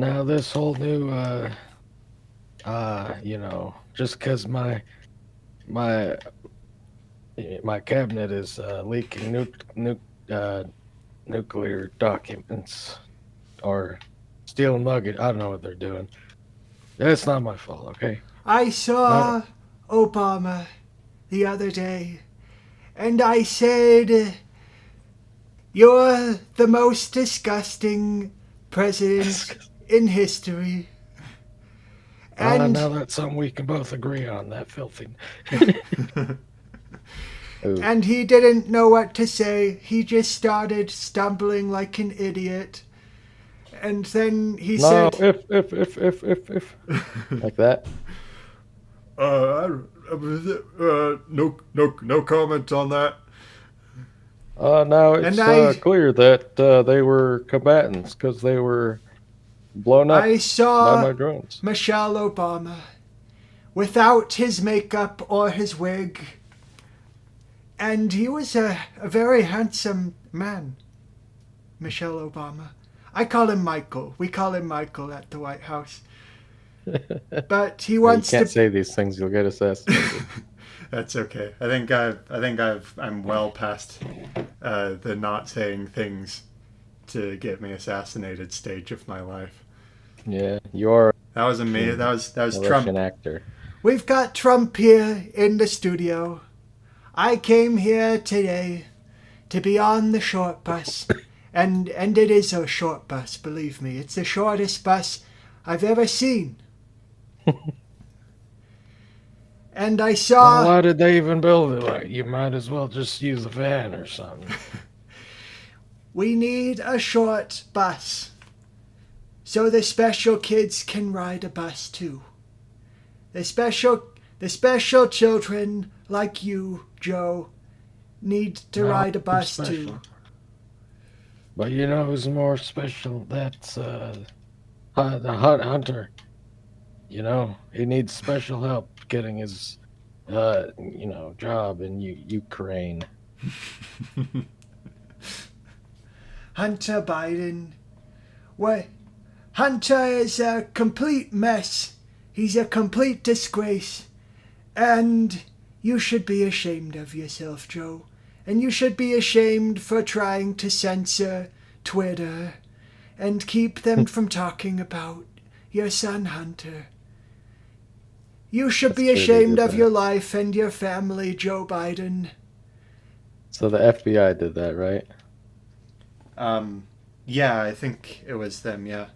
Now this whole new, just because my my cabinet is leaking uh, nuclear documents or stealing nugget. I don't know what they're doing. It's not my fault, okay? I Not saw Obama the other day, and I said, "You're the most disgusting president in history." now And that's something we can both agree on. That filthy. Ooh. and he didn't know what to say. He just started stumbling like an idiot. And then he No, said, if like that. No comment on that. Now and it's I clear that they were combatants because they were blown up I by saw my drones. Michelle Obama without his makeup or his wig. And he was a very handsome man, Michelle Obama. I call him Michael. We call him Michael at the White House. But he You wants can't to. say these things; you'll get assassinated. That's okay. I'm well past the not saying things to get me assassinated stage of my life. Yeah, you are a That was amazing. That was Russian Trump. actor. We've got Trump here in the studio. I came here today to be on the short bus. And it is a short bus, believe me. It's the shortest bus I've ever seen. And I Well, saw why did they even build it? Like, you might as well just use a van or something. we need a short bus so the special kids can ride a bus too. The special the special children like you, Joe, need to No, ride a I'm bus too. special. But you know who's more special? That's the hunter. You know, he needs special help getting his job in Ukraine. Hunter Biden. What? Hunter is a complete mess. He's a complete disgrace. And you should be ashamed of yourself, Joe. And you should be ashamed for trying to censor Twitter and keep them from talking about your son Hunter. You should That's be true, they ashamed did of your that. life and your family, Joe Biden. So the FBI did that, right? Um, yeah, I think it was them. Yeah,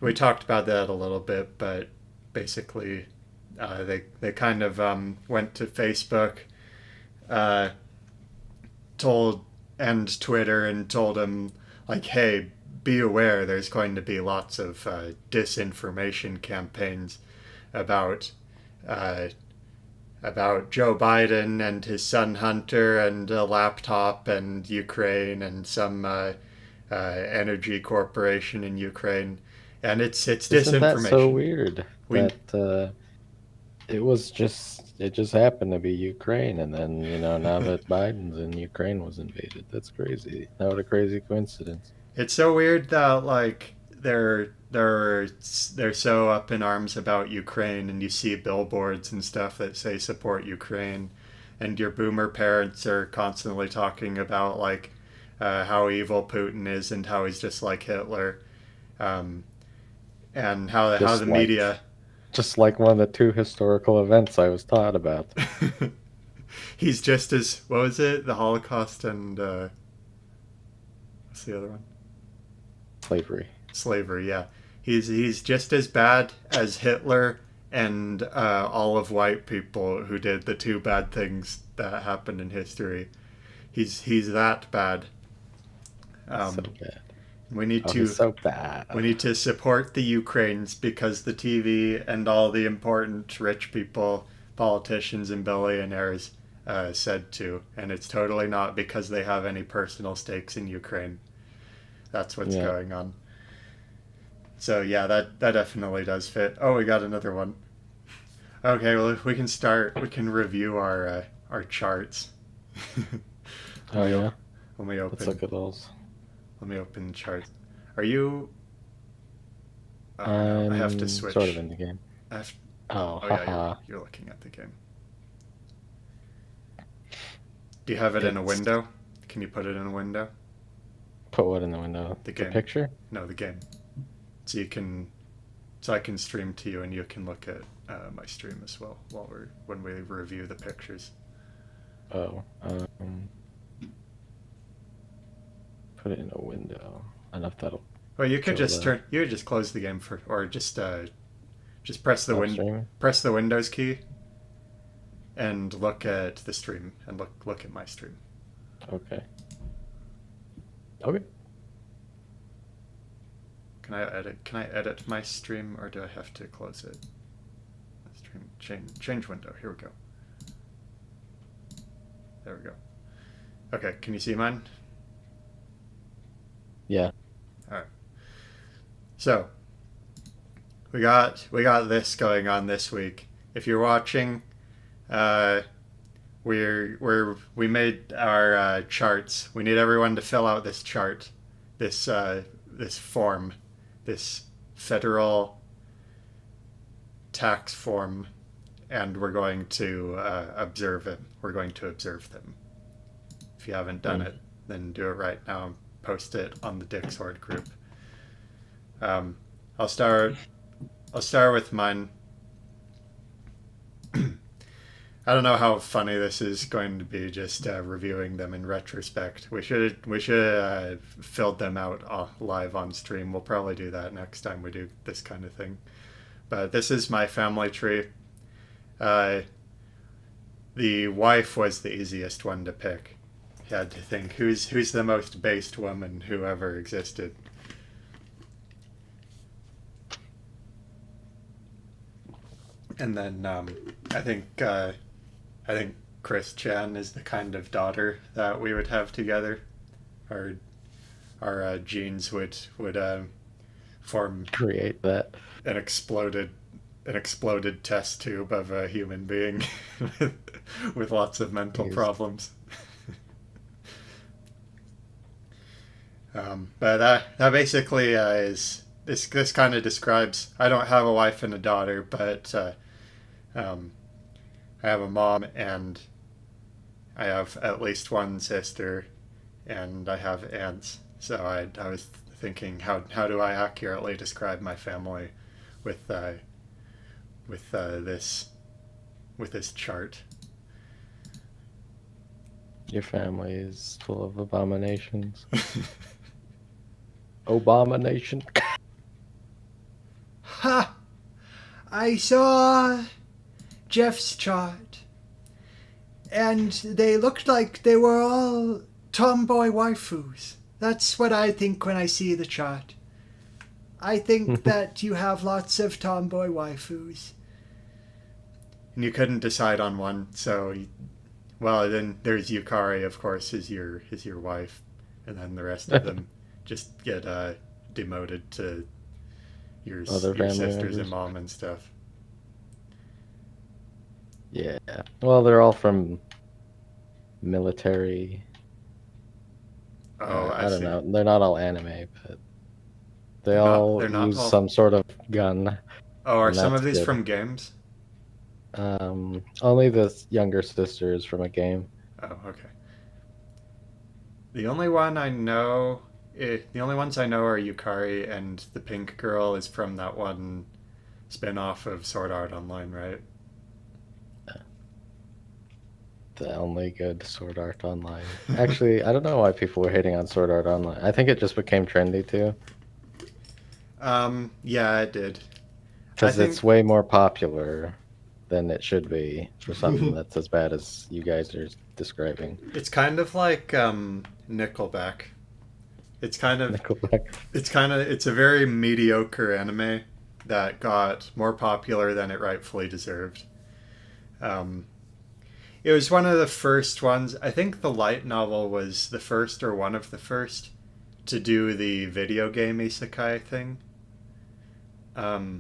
we talked about that a little bit, but basically, they kind of went to Facebook, uh, told and Twitter and told them like, hey, be aware. There's going to be lots of disinformation campaigns about uh, about Joe Biden and his son Hunter and a laptop and Ukraine and some energy corporation in Ukraine, and it's Isn't that so disinformation. weird We that it just happened to be Ukraine, and then now that Biden's in, Ukraine was invaded. That's crazy. What a crazy coincidence. It's so weird that like they're so up in arms about Ukraine, and you see billboards and stuff that say support Ukraine, and your boomer parents are constantly talking about like how evil Putin is and how he's just like Hitler, um, and how the Just like media. just like one of the two historical events I was taught about. He's just as what was it, the Holocaust and what's the other one? Slavery. Slavery. Yeah, he's just as bad as Hitler and all of white people who did the two bad things that happened in history. He's that bad. So Um, bad. we need Oh, to he's so bad. we need to support the Ukraines because the TV and all the important rich people, politicians and billionaires said to, and it's totally not because they have any personal stakes in Ukraine. That's what's Yeah. going on. So yeah, that definitely does fit. Oh, we got another one. Okay, well if we can start, we can review our charts. let Oh me yeah. op- let me Let's open look at those. let me open the charts. Are you Oh no, I have to I'm sort of switch. in the game. I have, Oh, oh yeah, haha. you're looking at the game. Do you have it in a It's window? Can you put it in a window? put what in the window? The The game. picture? No, the game. So you can, so I can stream to you, and you can look at my stream as well while when we review the pictures. Oh, put it in a window. Enough that'll Well, you could show just the turn. You could just close the game for, or just press the stop streaming. press the Windows key, and look at the stream, and look at my stream. Okay. Okay. Can I edit? Can I edit my stream, or do I have to close it? Stream change window. Here we go. There we go. Okay, can you see mine? Yeah. All right. So we got this going on this week. If you're watching, we made our charts. We need everyone to fill out this chart, this this form, this federal tax form, and we're going to observe it. We're going to observe them. If you haven't done it, then do it right now and post it on the Discord group. I'll start with mine. I don't know how funny this is going to be, just reviewing them in retrospect. We should have filled them out live on stream. We'll probably do that next time we do this kind of thing. But this is my family tree. The wife was the easiest one to pick. You had to think who's the most based woman who ever existed. And then I think Chris Chan is the kind of daughter that we would have together. Our genes would form Create that. an exploded test tube of a human being with lots of mental problems. But that basically is this kind of describes. I don't have a wife and a daughter, but I have a mom, and I have at least one sister, and I have aunts. So I was thinking, how do I accurately describe my family with this chart? Your family is full of abominations. Abomination. Ha! I saw Jeff's chart, and they looked like they were all tomboy waifus. That's what I think when I see the chart. I think that you have lots of tomboy waifus. And you couldn't decide on one, so well, then there's Yukari, of course, is your wife, and then the rest of them just get demoted to your sisters members. and mom and stuff. Yeah. Well, they're all from military. Oh, I don't see. know. They're not all anime, but they They're all not use all- some sort of gun. Oh, are And some of that's these good. from games? Only the younger sister is from a game. Oh, okay. The only ones I know are Yukari, and the pink girl is from that one spin-off of Sword Art Online, right? The only good Sword Art Online. Actually, I don't know why people were hating on Sword Art Online. I think it just became trendy too, Yeah, it did. because I it's think- way more popular than it should be for something that's as bad as you guys are describing. It's kind of like Nickelback. It's kind of Nickelback. it's a very mediocre anime that got more popular than it rightfully deserved. It was one of the first ones. I think the light novel was the first or one of the first to do the video game isekai thing. Yeah,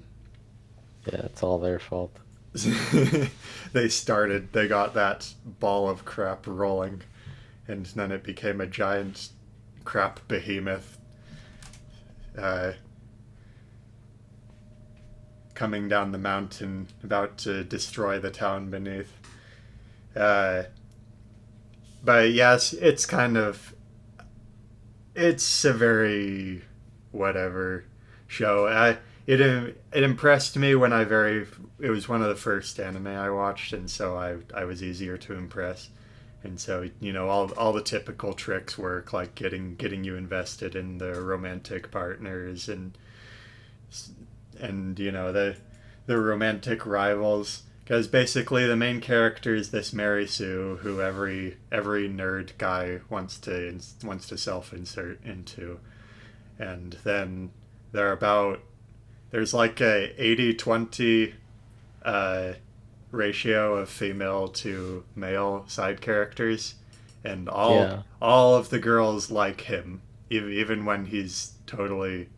it's all their fault. They got that ball of crap rolling, and then it became a giant crap behemoth. coming down the mountain, about to destroy the town beneath. Uh, but yes, it's a very whatever show. It impressed me when it was one of the first anime I watched, and so I was easier to impress. And so all the typical tricks work, like getting you invested in the romantic partners, and the romantic rivals, because basically the main character is this Mary Sue, who every nerd guy wants to self insert into. And then there's like a 80-20 uh, ratio of female to male side characters, and Yeah. all of the girls like him, even when he's totally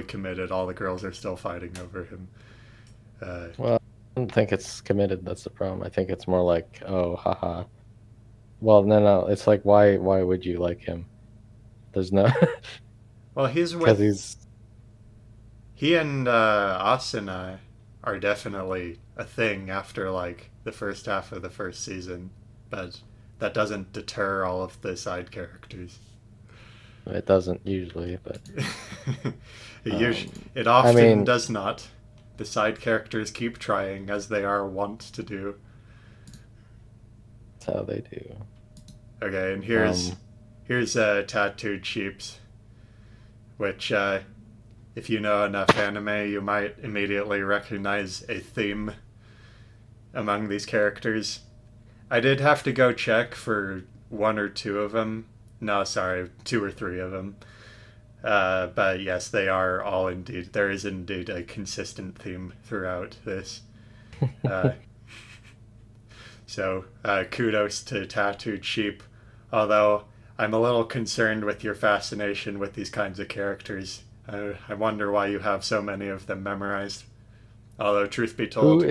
committed. All the girls are still fighting over him. Uh, Well, I don't think it's committed. That's the problem. I think it's more like, oh, haha. Well, no. It's like, why would you like him? There's no, well, because he's he and Asuna are definitely a thing after like the first half of the first season, but that doesn't deter all of the side characters. it doesn't usually, but um, It I often mean, does not. The side characters keep trying, as they are wont to do. that's how they do. Okay, and Um, here's Tattooed Sheeps, which if you know enough anime, you might immediately recognize a theme among these characters. I did have to go check for one or two of them. No, sorry, two or three of them. But yes, they are all indeed. There is indeed a consistent theme throughout this. Uh, so kudos to Tattooed Sheep. Although I'm a little concerned with your fascination with these kinds of characters. I wonder why you have so many of them memorized. Although, truth be told,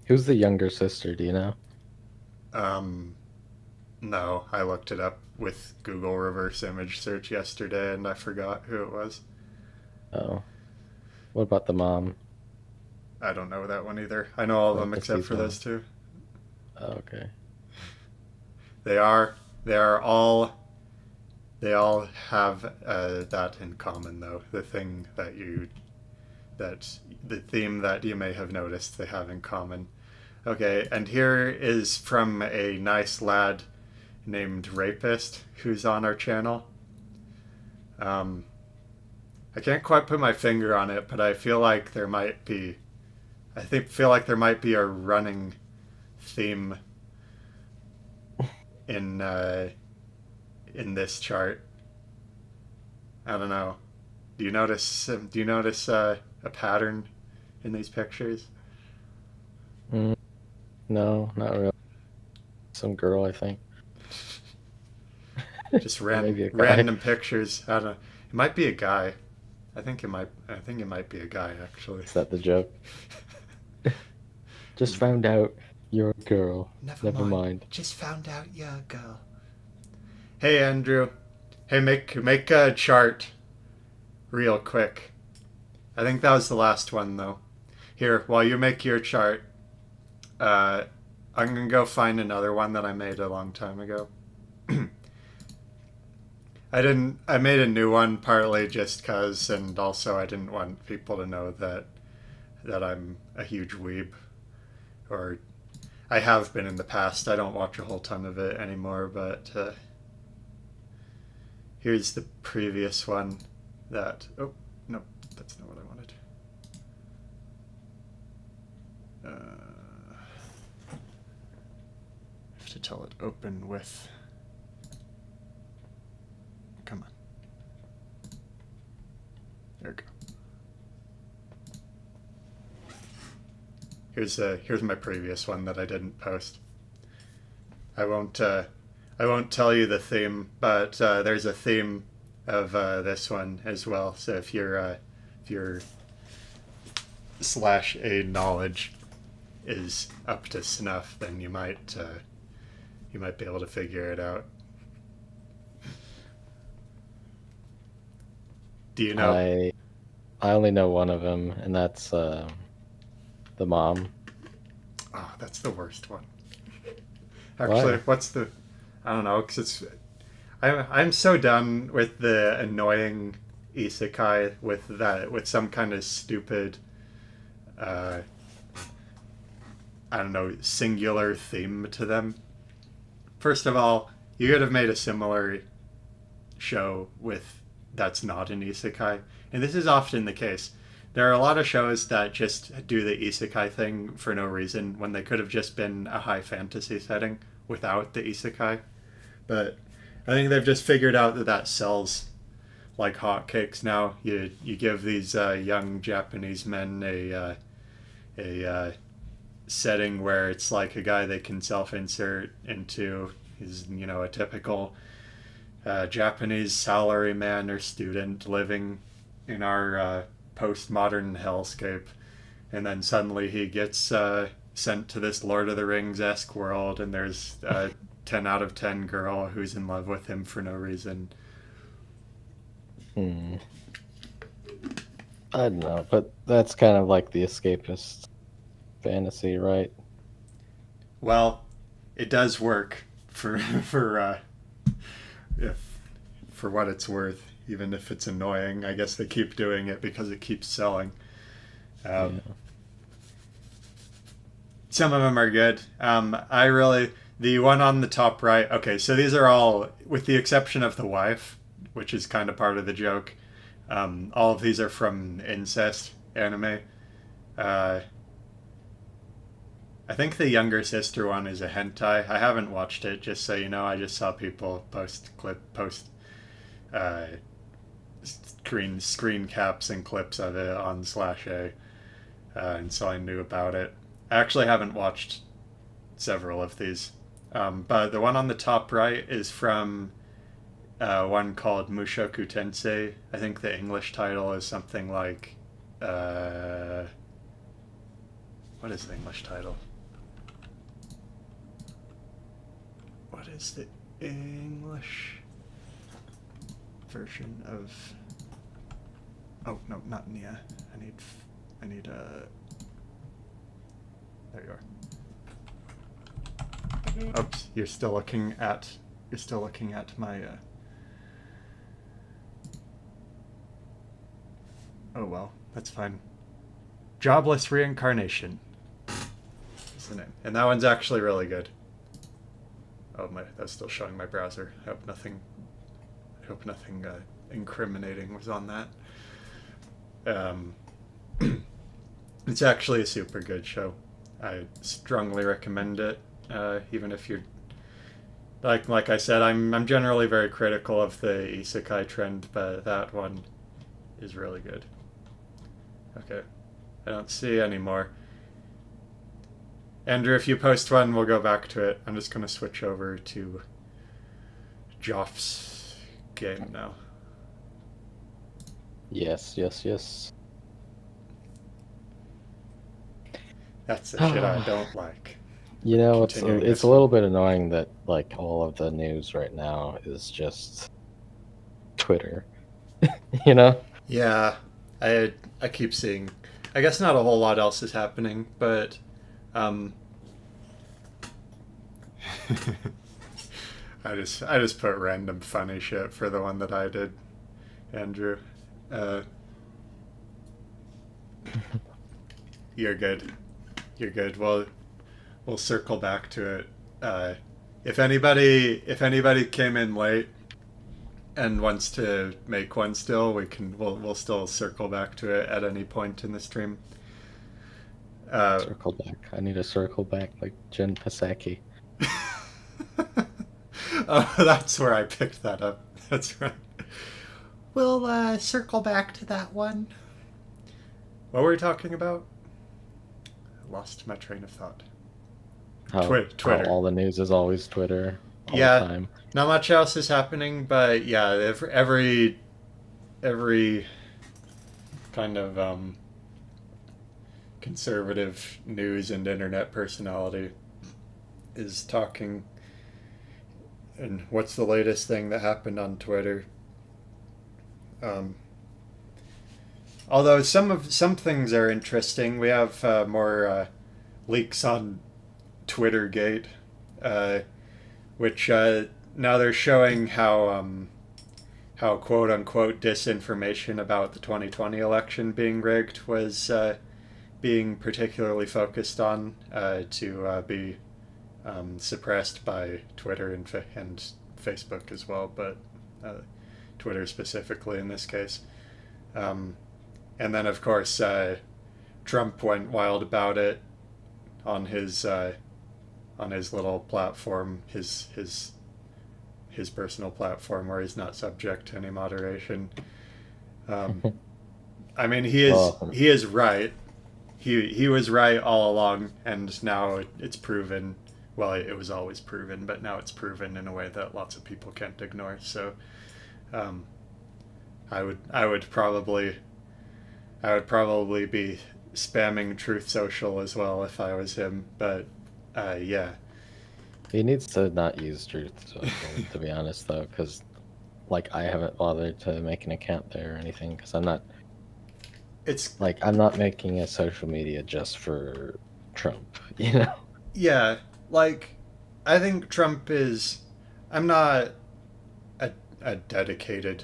who's the younger sister? Do you know? um, no, I looked it up with Google reverse image search yesterday and I forgot who it was. Oh, what about the mom? I don't know that one either. I know all of Like them the except for season? those two. Oh, okay. They are they are all they all have that in common though. The theme that you may have noticed they have in common. Okay, and here is from a nice lad named Rapist who's on our channel. Um, I can't quite put my finger on it, but I feel like there might be a running theme in this chart. I don't know. Do you notice a pattern in these pictures? Mm, no, not really. Some girl, I think. Just Or maybe a guy. random pictures. I don't know. It might be a guy. I think it might be a guy actually. Is that the joke? Just found out you're a girl. Never mind. Just found out you're a girl. Hey Andrew. Hey, make a chart real quick. I think that was the last one though. Here, while you make your chart, I'm gonna go find another one that I made a long time ago. I made a new one partly just cause, and also I didn't want people to know that I'm a huge weeb, or I have been in the past. I don't watch a whole ton of it anymore, but here's the previous one that. Oh no, that's not what I wanted. I have to tell it open with. Come on. There we go. Here's my previous one that I didn't post. I won't tell you the theme, but there's a theme of this one as well. So if your slash a knowledge is up to snuff, then you might be able to figure it out. Do you know? I only know one of them, and that's the mom. Oh, that's the worst one. Why? Actually, what's the? I don't know, because it's. I'm so done with the annoying isekai with some kind of stupid, uh, I don't know, singular theme to them. First of all, you could have made a similar show with that's not an isekai, and this is often the case. There are a lot of shows that just do the isekai thing for no reason when they could have just been a high fantasy setting without the isekai. But I think they've just figured out that that sells like hotcakes now. You give these young Japanese men a setting where it's like a guy they can self insert into. He's a typical Japanese salaryman or student living in our postmodern hellscape, and then suddenly he gets sent to this Lord of the Rings esque world, and there's a 10 out of 10 girl who's in love with him for no reason. Hmm. I don't know, but that's kind of like the escapist fantasy, right? Well, it does work for if for what it's worth, even if it's annoying. I guess they keep doing it because it keeps selling. Um, Yeah. Some of them are good. I really the one on the top right. Okay, so these are all, with the exception of the wife, which is kind of part of the joke. All of these are from incest anime. Uh, I think the younger sister one is a hentai. I haven't watched it, just so you know. I just saw people post uh, screen caps and clips of it on slash a, and so I knew about it. I actually haven't watched several of these, but the one on the top right is from one called Mushoku Tensei. I think the English title is something like, what is the English title? What is the English version of? Oh no, not Nia. I need There you are. Oops, you're still looking at my. Oh well, that's fine. Jobless Reincarnation is the name, and that one's actually really good. Oh my, that's still showing my browser. I hope nothing incriminating was on that. It's actually a super good show. I strongly recommend it. Even if you're like I said, I'm generally very critical of the isekai trend, but that one is really good. Okay, I don't see any more. Andrew, if you post one, we'll go back to it. I'm just gonna switch over to Joff's game now. Yes, yes, yes. That's the shit I don't like. You know, Continuing it's this a little one. bit annoying that like all of the news right now is just Twitter. You know? Yeah, I keep seeing. I guess not a whole lot else is happening, but um, I just put random funny shit for the one that I did, Andrew. Uh, you're good. You're good. We'll circle back to it. If anybody came in late and wants to make one still, we'll still circle back to it at any point in the stream. Circle back. I need to circle back like Jen Psaki. Oh, that's where I picked that up. That's right. We'll circle back to that one. What were we talking about? I lost my train of thought. How Twitter. all the news is always Twitter all the Yeah, time. not much else is happening, but yeah, every kind of conservative news and internet personality is talking. And what's the latest thing that happened on Twitter? Although some things are interesting. We have more leaks on Twittergate, uh, which now they're showing how quote unquote disinformation about the 2020 election being rigged was being particularly focused on to be suppressed by Twitter and Facebook as well, but Twitter specifically in this case. Um, and then, of course, Trump went wild about it on his little platform, his personal platform, where he's not subject to any moderation. Um, I mean, Well, he is right. He was right all along, and now it's proven. Well, it was always proven, but now it's proven in a way that lots of people can't ignore. So, um, I would probably be spamming Truth Social as well if I was him. But yeah, he needs to not use Truth Social, to be honest, though, because like I haven't bothered to make an account there or anything because it's I'm not making a social media just for Trump, you know? yeah. Like, I think Trump is. I'm not a dedicated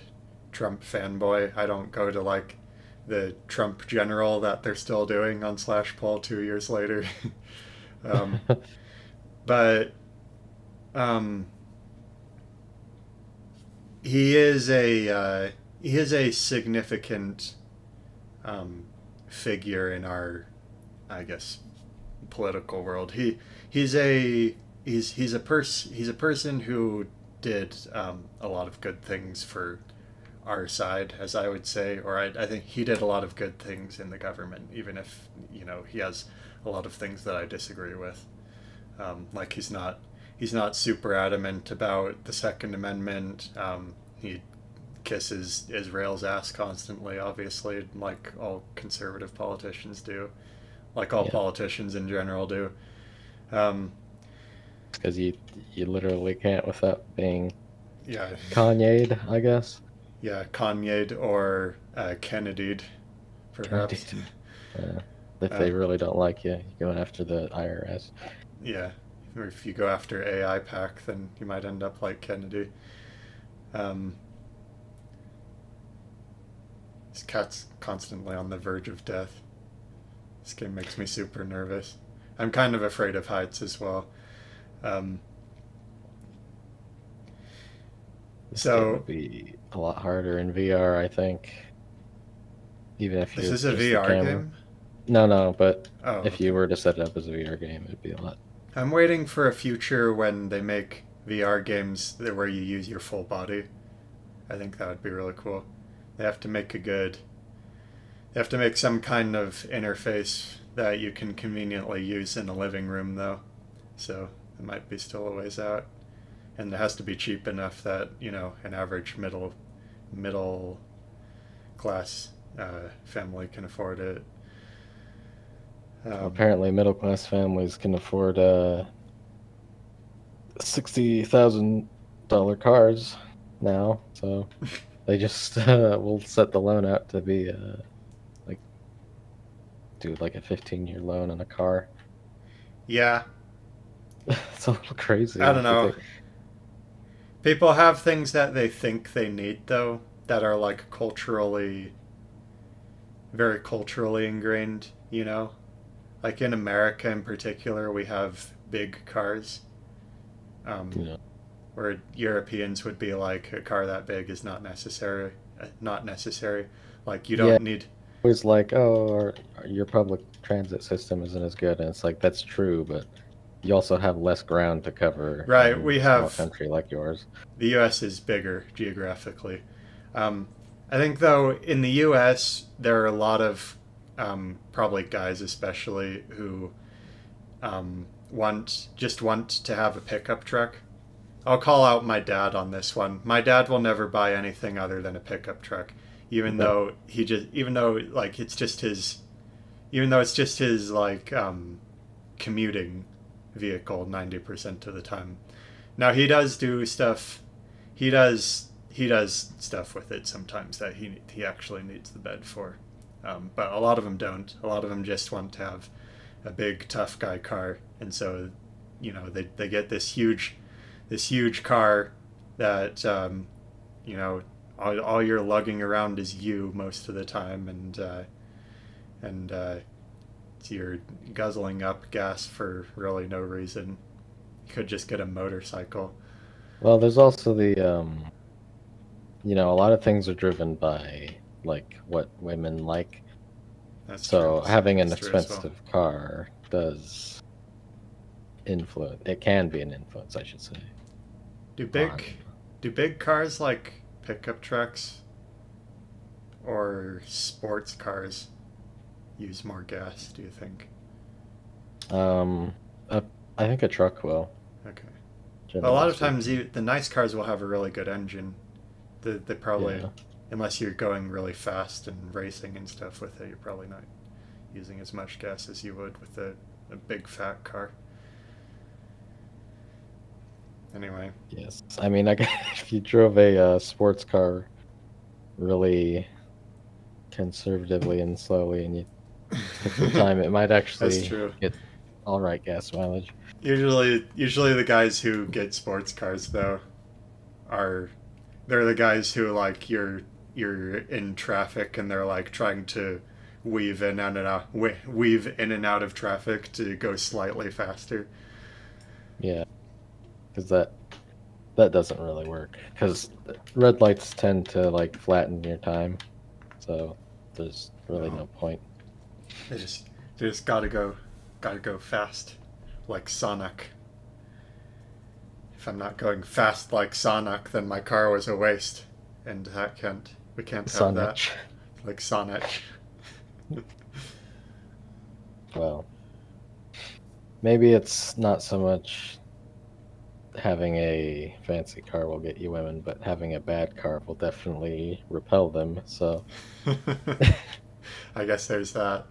Trump fanboy. I don't go to like the Trump general that they're still doing on Slash Poll 2 years later. um, but um, he is a significant figure in our, I guess, political world. He's a person who did a lot of good things for our side, as I would say, or I think he did a lot of good things in the government, even if he has a lot of things that I disagree with. Like he's not super adamant about the Second Amendment. He kisses Israel's ass constantly, obviously, like all conservative politicians do, like all Yeah. politicians in general do. Um, Because you literally can't without being yeah, Kanye'd, I guess. yeah, Kanye or Kennedy'd, perhaps. Indeed. If Uh, they really don't like you, you go after the IRS. yeah, or if you go after AI pack, then you might end up like Kennedy. Um, this cat's constantly on the verge of death. This game makes me super nervous. I'm kind of afraid of heights as well. Um, This game so would be a lot harder in VR, I think. Even if this you're is a just the VR camera. game. No, but Oh, if okay. you were to set it up as a VR game, it'd be a lot. I'm waiting for a future when they make VR games where you use your full body. I think that would be really cool. They have to make a good. They have to make some kind of interface that you can conveniently use in a living room, though. So it might be still a ways out, and it has to be cheap enough that an average middle class family can afford it. Apparently, middle class families can afford $60,000 cars now, so they just will set the loan out to be like do like a 15-year loan on a car. Yeah, It's a little crazy I don't if you know. think. People have things that they think they need though that are like very culturally ingrained. Like in America in particular, we have big cars. You Um, know, where Europeans would be like a car that big is not necessary. Not necessary. Like you yeah, don't need. always like, oh, your public transit system isn't as good, and it's like that's true, but you also have less ground to cover Right. in We a small have country like yours. the U.S. is bigger geographically. Um, I think though in the U.S. there are a lot of probably guys especially who want to have a pickup truck. I'll call out my dad on this one. My dad will never buy anything other than a pickup truck, Okay. even though like even though it's just his like commuting vehicle 90% of the time. Now he does do stuff. He does stuff with it sometimes that he actually needs the bed for. But a lot of them don't. A lot of them just want to have a big tough guy car, and so they get this huge car that all you're lugging around is you most of the time, and you're guzzling up gas for really no reason. You could just get a motorcycle. Well, there's also a lot of things are driven by like what women like. That's So true. having an That's true as well. expensive car does influence. It can be an influence, I should say. Do On big cars like pickup trucks or sports cars use more gas, do you think? um, a, I think a truck will. Okay. But a Generally lot of times, speaking. the nice cars will have a really good engine. They probably, Yeah. unless you're going really fast and racing and stuff with it, you're probably not using as much gas as you would with a big fat car. Anyway, Yes. I mean, I guess if you drove a sports car really conservatively and slowly, and you took your time, it might that's actually true. get all right gas mileage. Usually the guys who get sports cars though are they're the guys who like you're in traffic and they're like trying to weave in and out of traffic to go slightly faster. Yeah, because that doesn't really work. Because red lights tend to like flatten your time, so there's really No, no point. they just gotta go fast, like Sonic. If I'm not going fast like Sonic, then my car was a waste, and we can't have that. Sonic. Like Sonic. Well, maybe it's not so much having a fancy car will get you women, but having a bad car will definitely repel them. So, I guess there's that.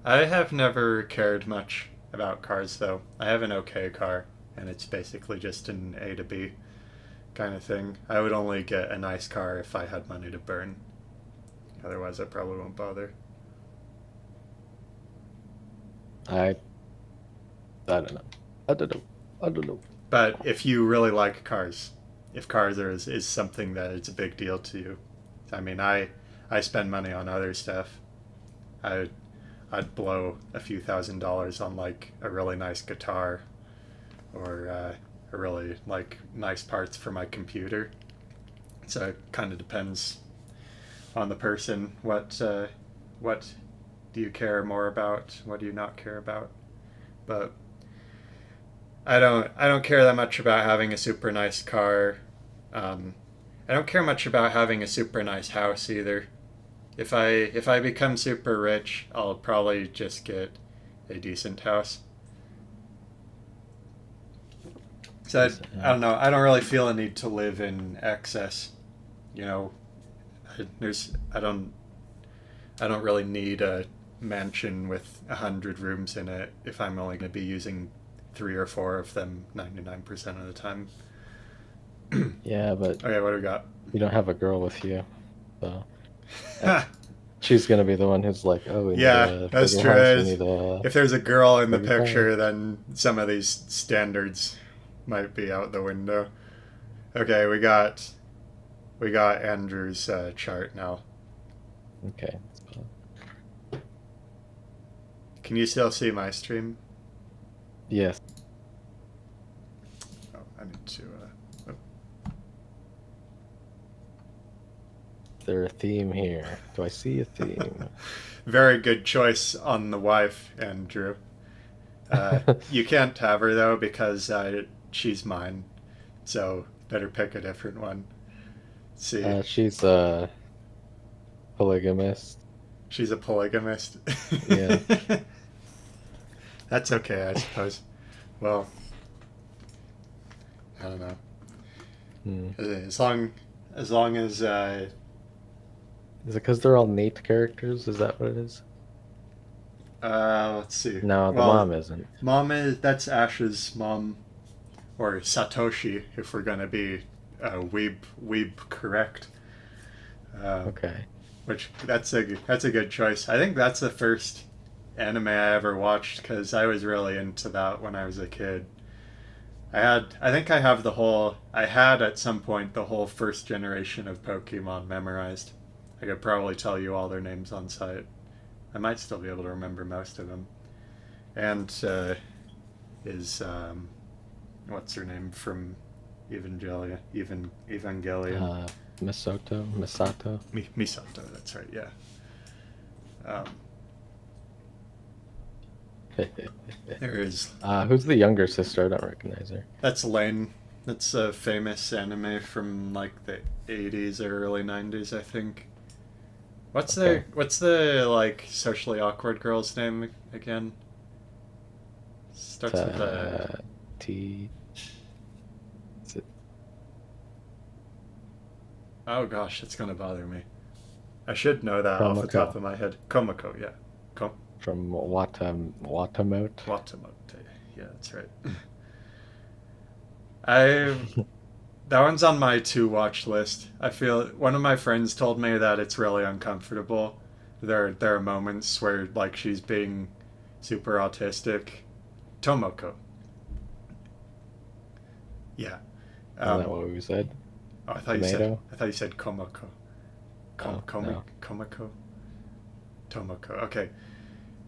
I have never cared much about cars, though. I have an okay car, and it's basically just an A to B kind of thing. I would only get a nice car if I had money to burn. Otherwise, I probably won't bother. I don't know. I don't know. I don't know. But if you really like cars, if cars is something that it's a big deal to you, I mean, I spend money on other stuff. I I'd blow a few $1,000s on like a really nice guitar or a really like nice parts for my computer. So it kind of depends on the person. What do you care more about? What do you not care about? But I don't care that much about having a super nice car. Um, I don't care much about having a super nice house either. If I become super rich, I'll probably just get a decent house. So I don't know. I don't really feel a need to live in excess. You know, I don't really need a mansion with 100 rooms in it if I'm only going to be using 3 or 4 of them 99% of the time. Yeah, but Okay, what do we got? you don't have a girl with you, so she's gonna be the one who's like, "Oh, we need Yeah, a that's bigger true. house. We need a If there's a girl in the bigger car." picture, then some of these standards might be out the window. Okay, we got Andrew's chart now. Okay. Can you still see my stream? Yes. Oh, I need to. Is there a theme here? Do I see a theme? Very good choice on the wife, Andrew. You can't have her though because she's mine. So better pick a different one. See, She's a polygamist. she's a polygamist. Yeah. That's okay, I suppose. Well, I don't know. Hmm. As long as Is it because they're all Nate characters? Is that what it is? let's see. No, the Well, mom isn't. That's Ash's mom, or Satoshi, if we're gonna be weeb correct. Okay. which that's a good choice. I think that's the first anime I ever watched because I was really into that when I was a kid. I think I had at some point the whole first generation of Pokemon memorized. I could probably tell you all their names on sight. I might still be able to remember most of them. And is what's her name from Evangelion? Misato. Misato. That's right. Yeah. Um, there is. Who's the younger sister? I don't recognize her. That's Lane. That's a famous anime from like the 80s or early 90s, I think. Okay. What's the like socially awkward girl's name again? Starts with a T. Is it Oh gosh, it's gonna bother me. I should know that off the top Komako of my head. Komako, yeah. from Watamote? Watamote. Yeah, that's right. I That one's on my to watch list. I feel one of my friends told me that it's really uncomfortable. There are moments where like she's being super autistic. Tomoko. Yeah. Isn't that what we said? Oh, Tomato? I thought you said Komoko. Oh, no. Komoko? Tomoko. Okay.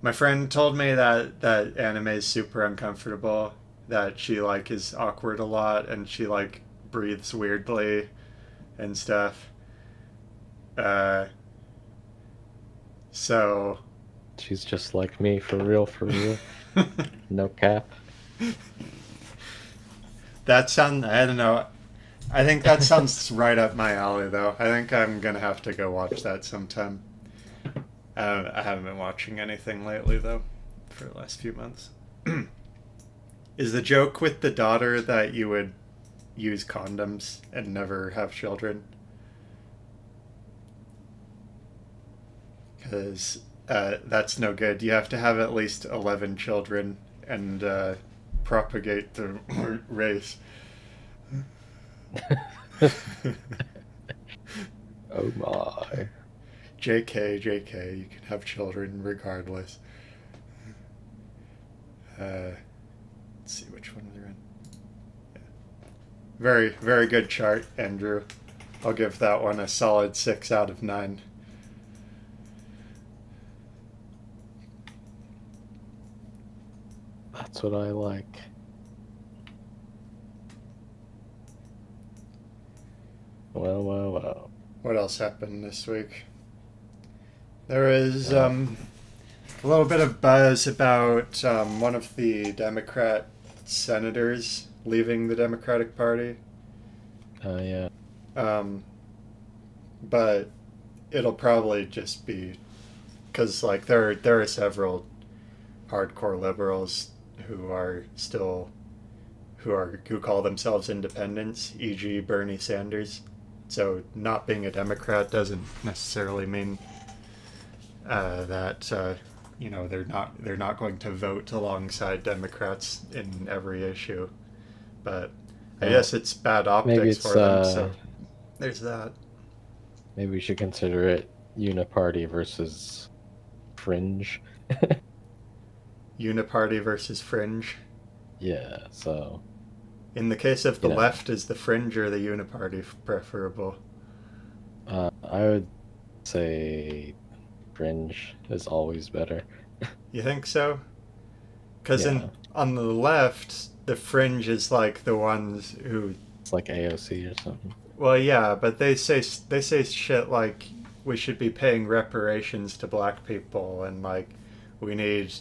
My friend told me that anime is super uncomfortable, that she like is awkward a lot and she like breathes weirdly and stuff. Uh so She's just like me, for real, for real. No cap. I don't know. I think that sounds right up my alley though. I think I'm gonna have to go watch that sometime. I haven't been watching anything lately though, for the last few months. Is the joke with the daughter that you would use condoms and never have children? Because that's no good. You have to have at least 11 children and propagate the race. Oh my. JK, you can have children regardless. Let's see which one they're in. Yeah. Very, very good chart, Andrew. I'll give that one a solid 6 out of 9. That's what I like. Well. What else happened this week? There is Uh, a little bit of buzz about one of the Democrat senators leaving the Democratic Party. yeah. But it'll probably just be because like there are several hardcore liberals who are still who call themselves independents, e.g. Bernie Sanders. So not being a Democrat doesn't necessarily mean that they're not going to vote alongside Democrats in every issue. But I Well, guess it's bad maybe optics it's for them. So there's that. maybe we should consider it uniparty versus fringe. Uniparty versus fringe. Yeah, so In the case of the you know, left, is the fringe or the uniparty preferable? I would say fringe is always better. You think so? Because Yeah, on the left, the fringe is like the ones who, it's like AOC or something. well, yeah, but they say shit like we should be paying reparations to black people and like we need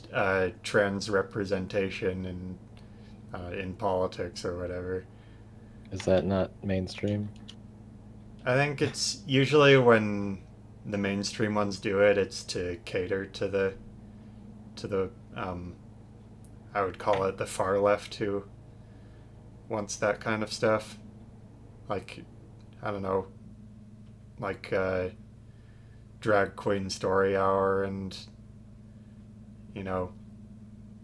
trans representation in politics or whatever. Is that not mainstream? I think it's usually when the mainstream ones do it, it's to cater to the I would call it the far left who wants that kind of stuff. Like I don't know, like drag queen story hour and you know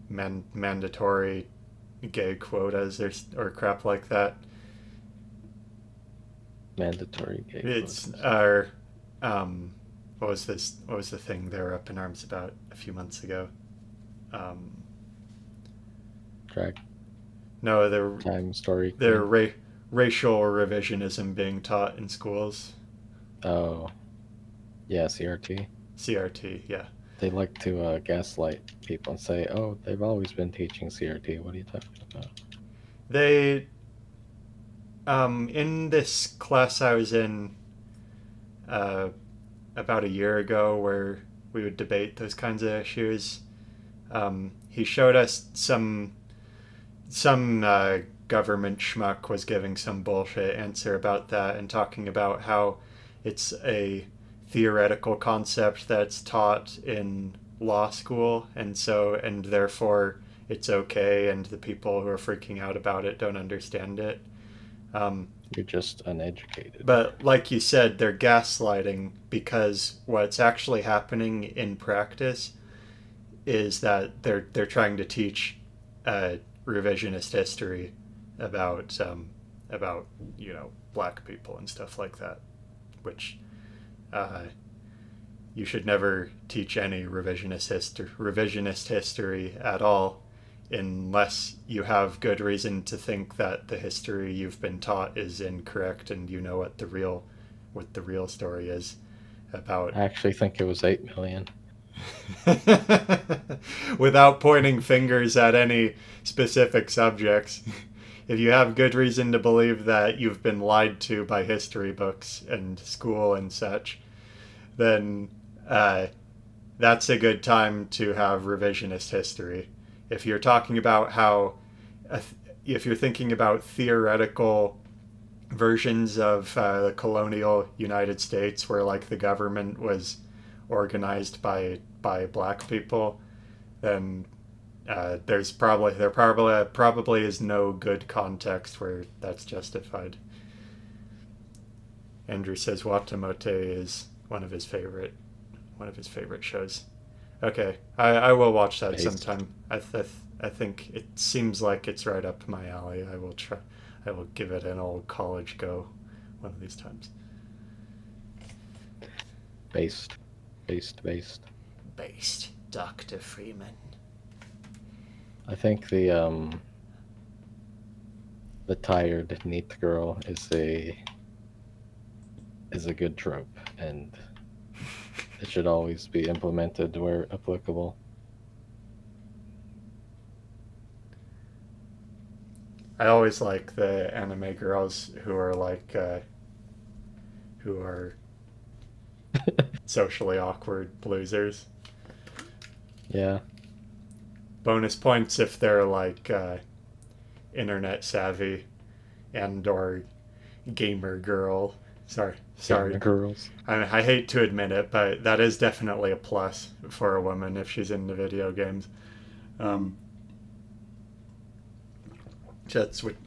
mandatory gay quotas or crap like that. Mandatory gay It's quotas. our um, what was this? What was the thing they were up in arms about a few months ago? Um, Track no, the time story. the racial revisionism being taught in schools. Oh, yeah, CRT. CRT, yeah. They like to gaslight people and say, "Oh, they've always been teaching CRT. What are you talking about?" They in this class I was in uh, about a year ago, where we would debate those kinds of issues. He showed us some government schmuck was giving some bullshit answer about that and talking about how it's a theoretical concept that's taught in law school, and therefore it's okay, and the people who are freaking out about it don't understand it. Um, You're just uneducated. but like you said, they're gaslighting, because what's actually happening in practice is that they're trying to teach revisionist history about black people and stuff like that, which uh, you should never teach any revisionist history at all, unless you have good reason to think that the history you've been taught is incorrect and you know what the real story is about. I actually think it was 8 million. Without pointing fingers at any specific subjects. If you have good reason to believe that you've been lied to by history books and school and such, then that's a good time to have revisionist history. If you're talking about if you're thinking about theoretical versions of the colonial United States, where like the government was organized by black people, then there probably is no good context where that's justified. Andrew says Watamote is one of his favorite shows. Okay, I will watch that sometime. I think it seems like it's right up my alley. I will try. I will give it an old college go one of these times. Based. Dr. Freeman. I think the tired neat girl is a good trope, and it should always be implemented where applicable. I always like the anime girls who are who are socially awkward losers. Yeah. Bonus points if they're internet savvy and or gamer girl. Sorry. Gamer girls. I hate to admit it, but that is definitely a plus for a woman if she's into video games.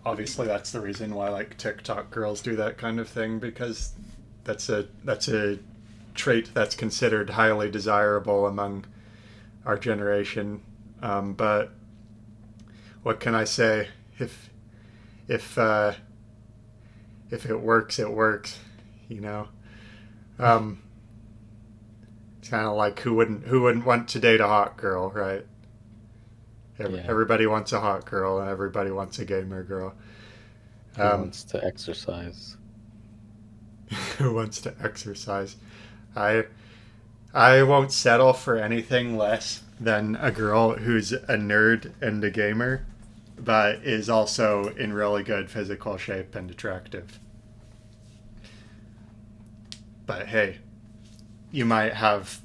Obviously that's the reason why TikTok girls do that kind of thing, because that's a trait that's considered highly desirable among our generation. But what can I say? If it works, it works. You know. It's kind of like who wouldn't want to date a hot girl, right? Everybody wants a hot girl, and everybody wants a gamer girl. Who wants to exercise? Who wants to exercise? I won't settle for anything less than a girl who's a nerd and a gamer, but is also in really good physical shape and attractive. But hey, you might have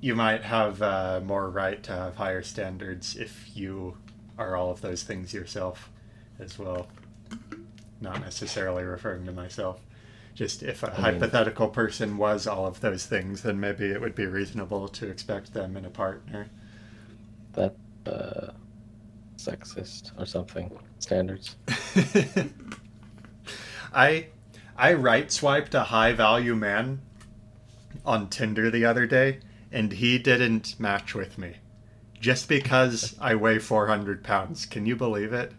more right to have higher standards if you are all of those things yourself as well. Not necessarily referring to myself. Just if a hypothetical person was all of those things, then maybe it would be reasonable to expect them in a partner. That sexist or something. Standards. I right swiped a high value man on Tinder the other day, and he didn't match with me. Just because I weigh 400 pounds. Can you believe it?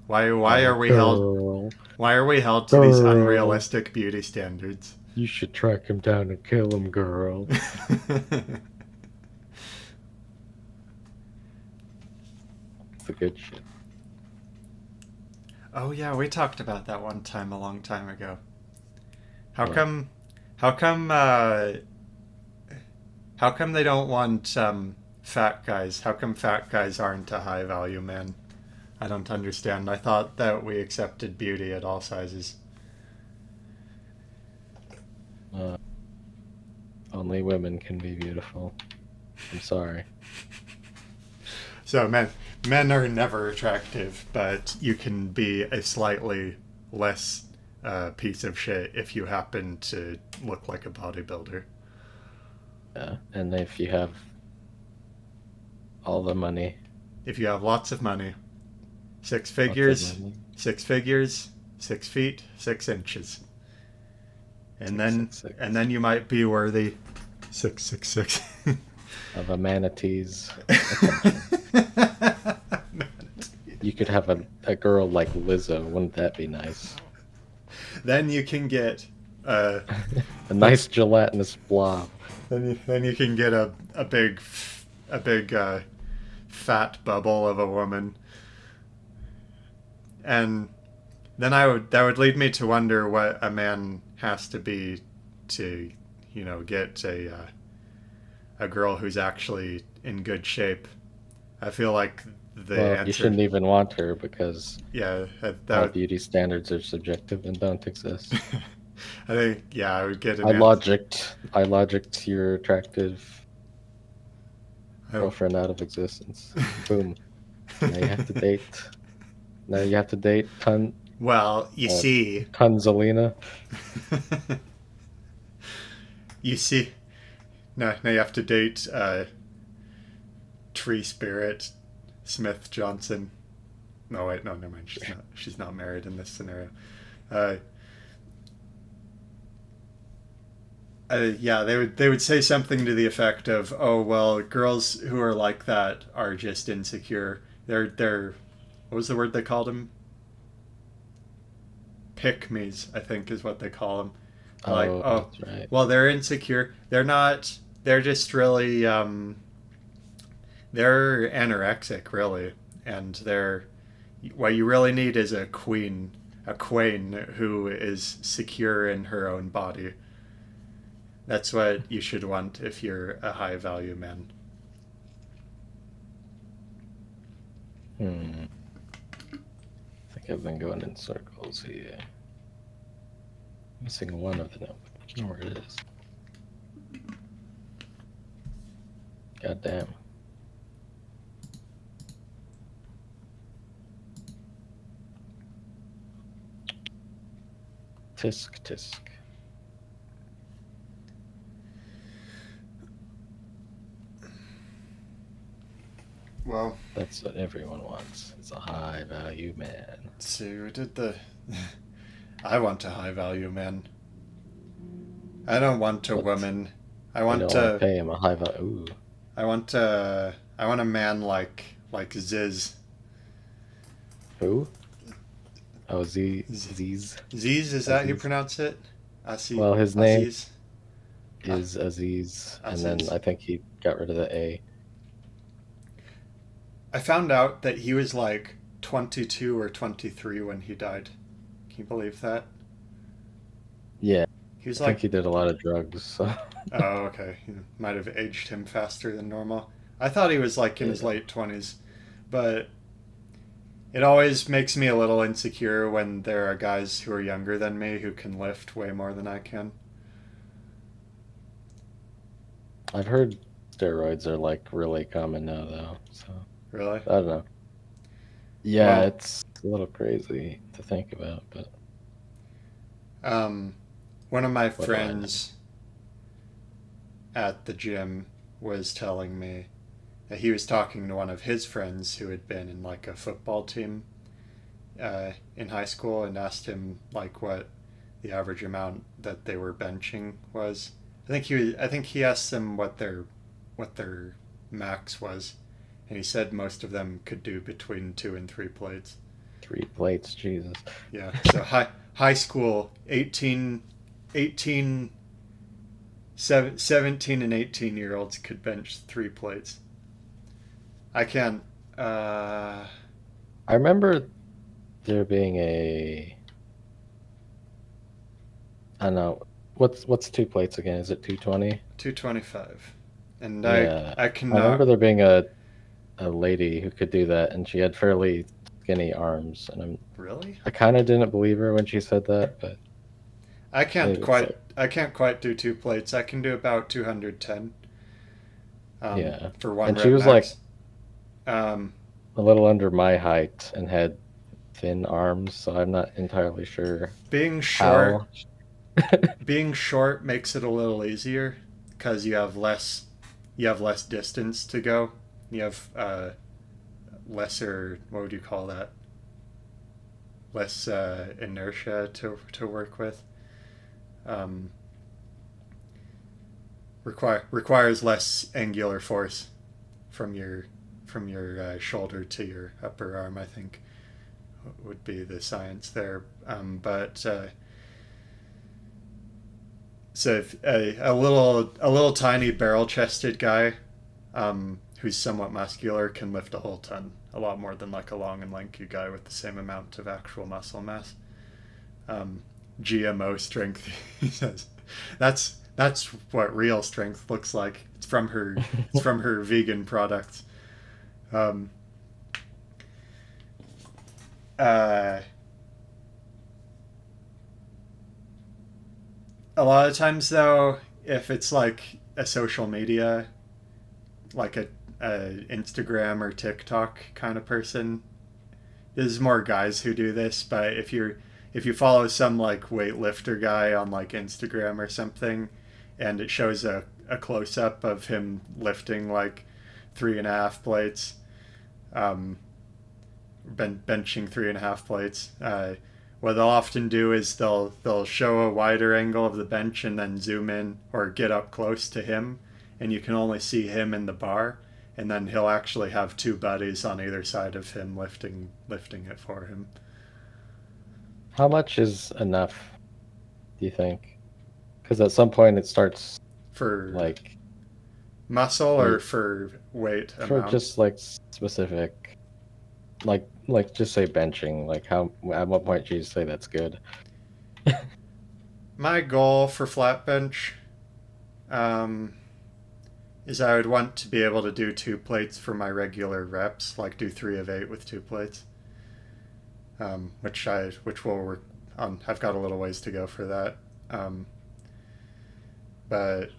Why are we held to these unrealistic beauty standards? You should track him down and kill him, girl. It's the good shit. Oh yeah, we talked about that one time a long time ago. How What? come? How come? How come they don't want fat guys? How come fat guys aren't a high value man? I don't understand. I thought that we accepted beauty at all sizes. Uh, only women can be beautiful. I'm sorry. So men are never attractive, but you can be a slightly less piece of shit if you happen to look like a bodybuilder. Yeah. And if you have all the money, If you have lots of money, six lots of figures, money, 6 figures, 6 feet, 6 inches, and then 666, and then you might be worthy 666. of a manatee's you could have a girl like Lizzo. Wouldn't that be nice? Then you can get A nice gelatinous blob. then you can get a big fat bubble of a woman, and then that would lead me to wonder what a man has to be to get a girl who's actually in good shape. I feel like the Well, you answer, shouldn't even want her because yeah, all would, beauty standards are subjective and don't exist. I think, yeah, I would get an I answer. logicked your attractive I- girlfriend out of existence. Boom. Now you have to date. Now you have to date Well, you see, Tunzelina. you see, now you have to date Tree Spirit Smith Johnson. No, wait, no, never mind. She's not married in this scenario. Uh, yeah, they would say something to the effect of, "Oh well, girls who are like that are just insecure. They're what was the word they called them? Pick-me's, I think is what they call them. Like, Oh, oh, that's right. well, they're insecure. They're not. They're just really. They're anorexic, really, and they're. What you really need is a queen who is secure in her own body. That's what you should want if you're a high value man. I think I've been going in circles here. Missing one of the notebook. I don't know where it is. God damn. Tisk tisk. Well, That's what everyone wants. It's a high value man. let's see, we did the. I want a high value man. I don't want a What? woman. I You want don't want to to. pay him a high value. Ooh. I want a. I want a man like Ziz. Who? Oh, Z- Ziz Ziz, is that how you Aziz. pronounce it? Asi, Well, his name Aziz? is Aziz, and then Aziz. I think he got rid of the A. I found out that he was like 22 or 23 when he died. Can you believe that? Yeah, He was I think like, he did a lot of drugs. So. oh, okay. He might have aged him faster than normal. I thought he was like in his Yeah. late 20s, but it always makes me a little insecure when there are guys who are younger than me who can lift way more than I can. I've heard steroids are like really common now, though. So Really? I don't know. Yeah, Well- it's a little crazy to think about, but One of my What do I know? friends at the gym was telling me that he was talking to one of his friends who had been in like a football team in high school and asked him like what the average amount that they were benching was. I think he asked them what their max was, and he said most of them could do between 2 and 3 plates. 3 plates, Jesus. Yeah. So high school, 18 18, 17 and 18-year-olds could bench 3 plates. I can't. I remember there being a. I don't know. What's 2 plates again? Is it 220? 225. And Yeah. I I remember cannot. there being a lady who could do that, and she had fairly skinny arms, and Really? I kind of didn't believe her when she said that, but I can't maybe it's quite. like, I can't quite do 2 plates. I can do about 210 yeah. for one And she rep was like max. Um, a little under my height and had thin arms, so I'm not entirely sure being short, how. being short makes it a little easier because you have less distance to go. You have lesser. What would you call that? Less inertia to work with. Um, requires less angular force from your shoulder to your upper arm. I think would be the science there. But so if a little tiny barrel chested guy who's somewhat muscular can lift a whole ton, a lot more than like a long and lanky guy with the same amount of actual muscle mass. Um, GMO strength, he says. That's what real strength looks like. It's from her vegan products. Um, uh, a lot of times though, if it's like a social media, like a Instagram or TikTok kind of person, there's more guys who do this. But if you follow some like weightlifter guy on like Instagram or something, and it shows a close up of him lifting like 3.5 plates, um, benching 3.5 plates. What they'll often do is they'll show a wider angle of the bench and then zoom in or get up close to him, and you can only see him in the bar, and then he'll actually have two buddies on either side of him lifting it for him. How much is enough, do you think? Because at some point it starts For like muscle or you, for weight for amount? just like specific, like just say benching. Like how at what point do you say that's good? My goal for flat bench um, is I would want to be able to do 2 plates for my regular reps, like do 3 of 8 with 2 plates, which will work on. I've got a little ways to go for that, um, but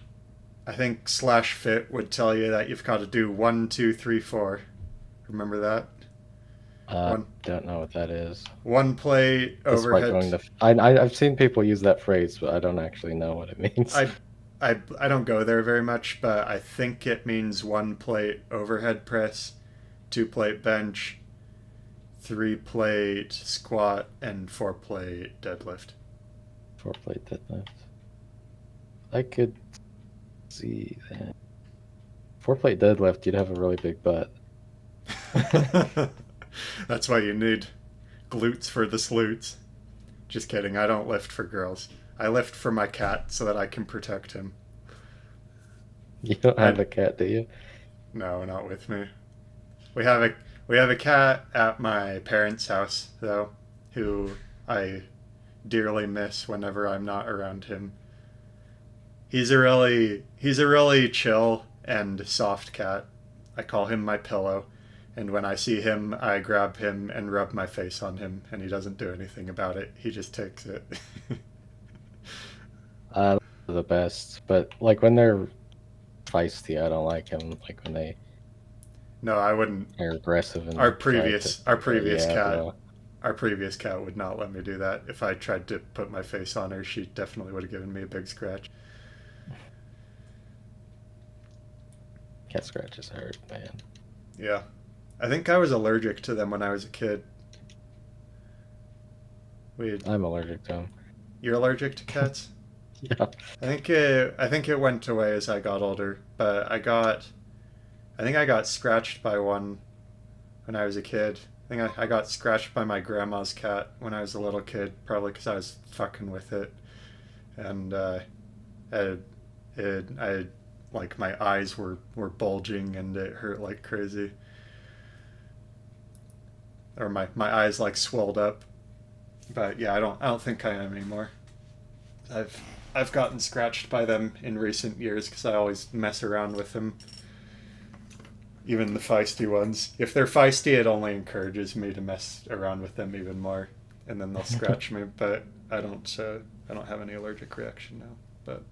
I think slash fit would tell you that you've got to do 1, 2, 3, 4. Remember that? One Don't know what that is. one plate Despite overhead. going to, I've seen people use that phrase, but I don't actually know what it means. I I don't go there very much, but I think it means 1 plate overhead press, 2 plate bench, 3 plate squat, and 4 plate deadlift. 4 plate deadlift. I could see that. 4 plate deadlift, you'd have a really big butt. That's why you need glutes for the sloots. Just kidding, I don't lift for girls. I lift for my cat so that I can protect him. You don't have I a cat, do you? No, not with me. We have a we have a cat at my parents' house though, who I dearly miss whenever I'm not around him. He's a really chill and soft cat. I call him my pillow, and when I see him, I grab him and rub my face on him, and he doesn't do anything about it. He just takes it. They're the best, but like when they're feisty, I don't like them. Like when they No, I wouldn't. are aggressive Our and try to. previous our previous Yeah, cat bro. our previous cat would not let me do that. If I tried to put my face on her, she definitely would have given me a big scratch. Cat scratches hurt, man. Yeah. I think I was allergic to them when I was a kid. Wait, I'm allergic to them. you're allergic to cats? Yeah. I think it went away as I got older, but I think I got scratched by one when I was a kid. I got scratched by my grandma's cat when I was a little kid, probably because I was fucking with it. and I, I like my eyes were bulging and it hurt like crazy, or my eyes like swelled up. But yeah, I don't think I am anymore. I've I've gotten scratched by them in recent years because I always mess around with them. Even the feisty ones. If they're feisty, it only encourages me to mess around with them even more, and then they'll scratch me. But I don't have any allergic reaction now. But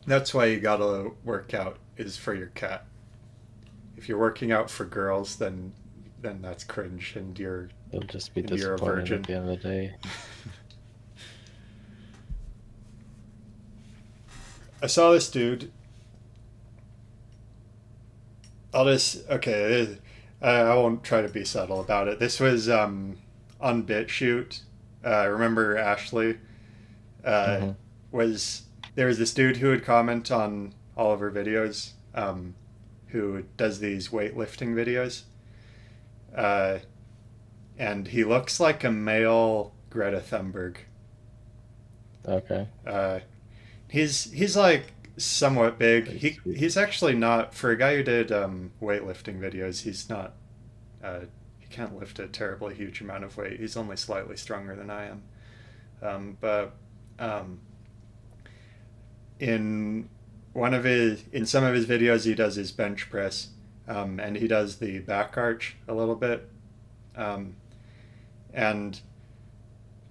that's why you gotta work out is for your cat. If you're working out for girls, then that's cringe, They'll just be and you're a disappointed at virgin. the end of the day. I saw this dude. I'll just okay. I won't try to be subtle about it. This was on BitChute. Remember Ashley? Uh, Hmm. was there was this dude who would comment on all of her videos, who does these weightlifting videos, uh, and he looks like a male Greta Thunberg. Okay. Uh, he's like somewhat big. Pretty He sweet. he's actually not for a guy who did weightlifting videos. He's not. He can't lift a terribly huge amount of weight. He's only slightly stronger than I am. But um, in in some of his videos, he does his bench press, and he does the back arch a little bit. Um, and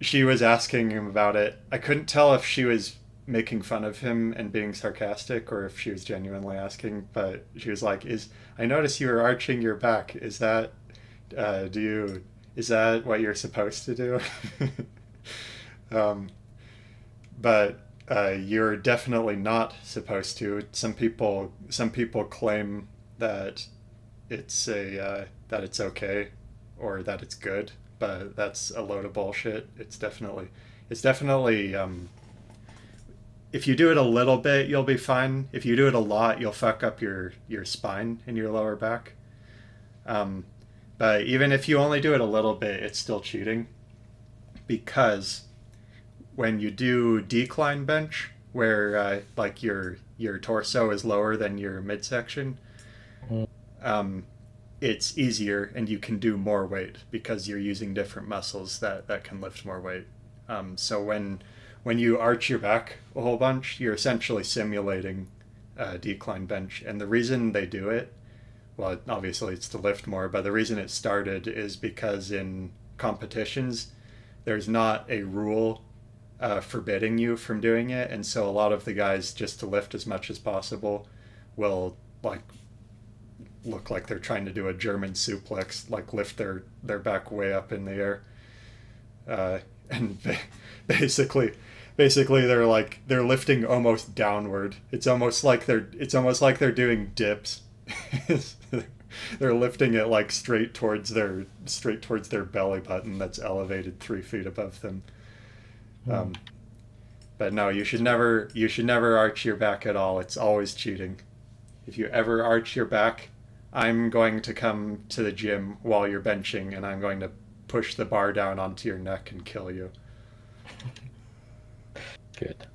she was asking him about it. I couldn't tell if she was making fun of him and being sarcastic or if she was genuinely asking, but she was like, "Is I noticed you were arching your back. Is that do you is that what you're supposed to do?" um, but you're definitely not supposed to. Some people claim that that it's okay or that it's good, but that's a load of bullshit. It's definitely if you do it a little bit, you'll be fine. If you do it a lot, you'll fuck up your spine and your lower back. Um, but even if you only do it a little bit, it's still cheating because when you do decline bench, where like your torso is lower than your midsection, Mm. um, it's easier and you can do more weight because you're using different muscles that can lift more weight. So when you arch your back a whole bunch, you're essentially simulating a decline bench. And the reason they do it, well, obviously it's to lift more, but the reason it started is because in competitions, there's not a rule forbidding you from doing it, and so a lot of the guys, just to lift as much as possible, will like look like they're trying to do a German suplex, like lift their back way up in the air, uh, and basically they're lifting almost downward. It's almost like they're doing dips. They're lifting it like straight towards their belly button that's elevated 3 feet above them. Mm. Um, but no, you should never arch your back at all. It's always cheating. If you ever arch your back, I'm going to come to the gym while you're benching and I'm going to push the bar down onto your neck and kill you. Good.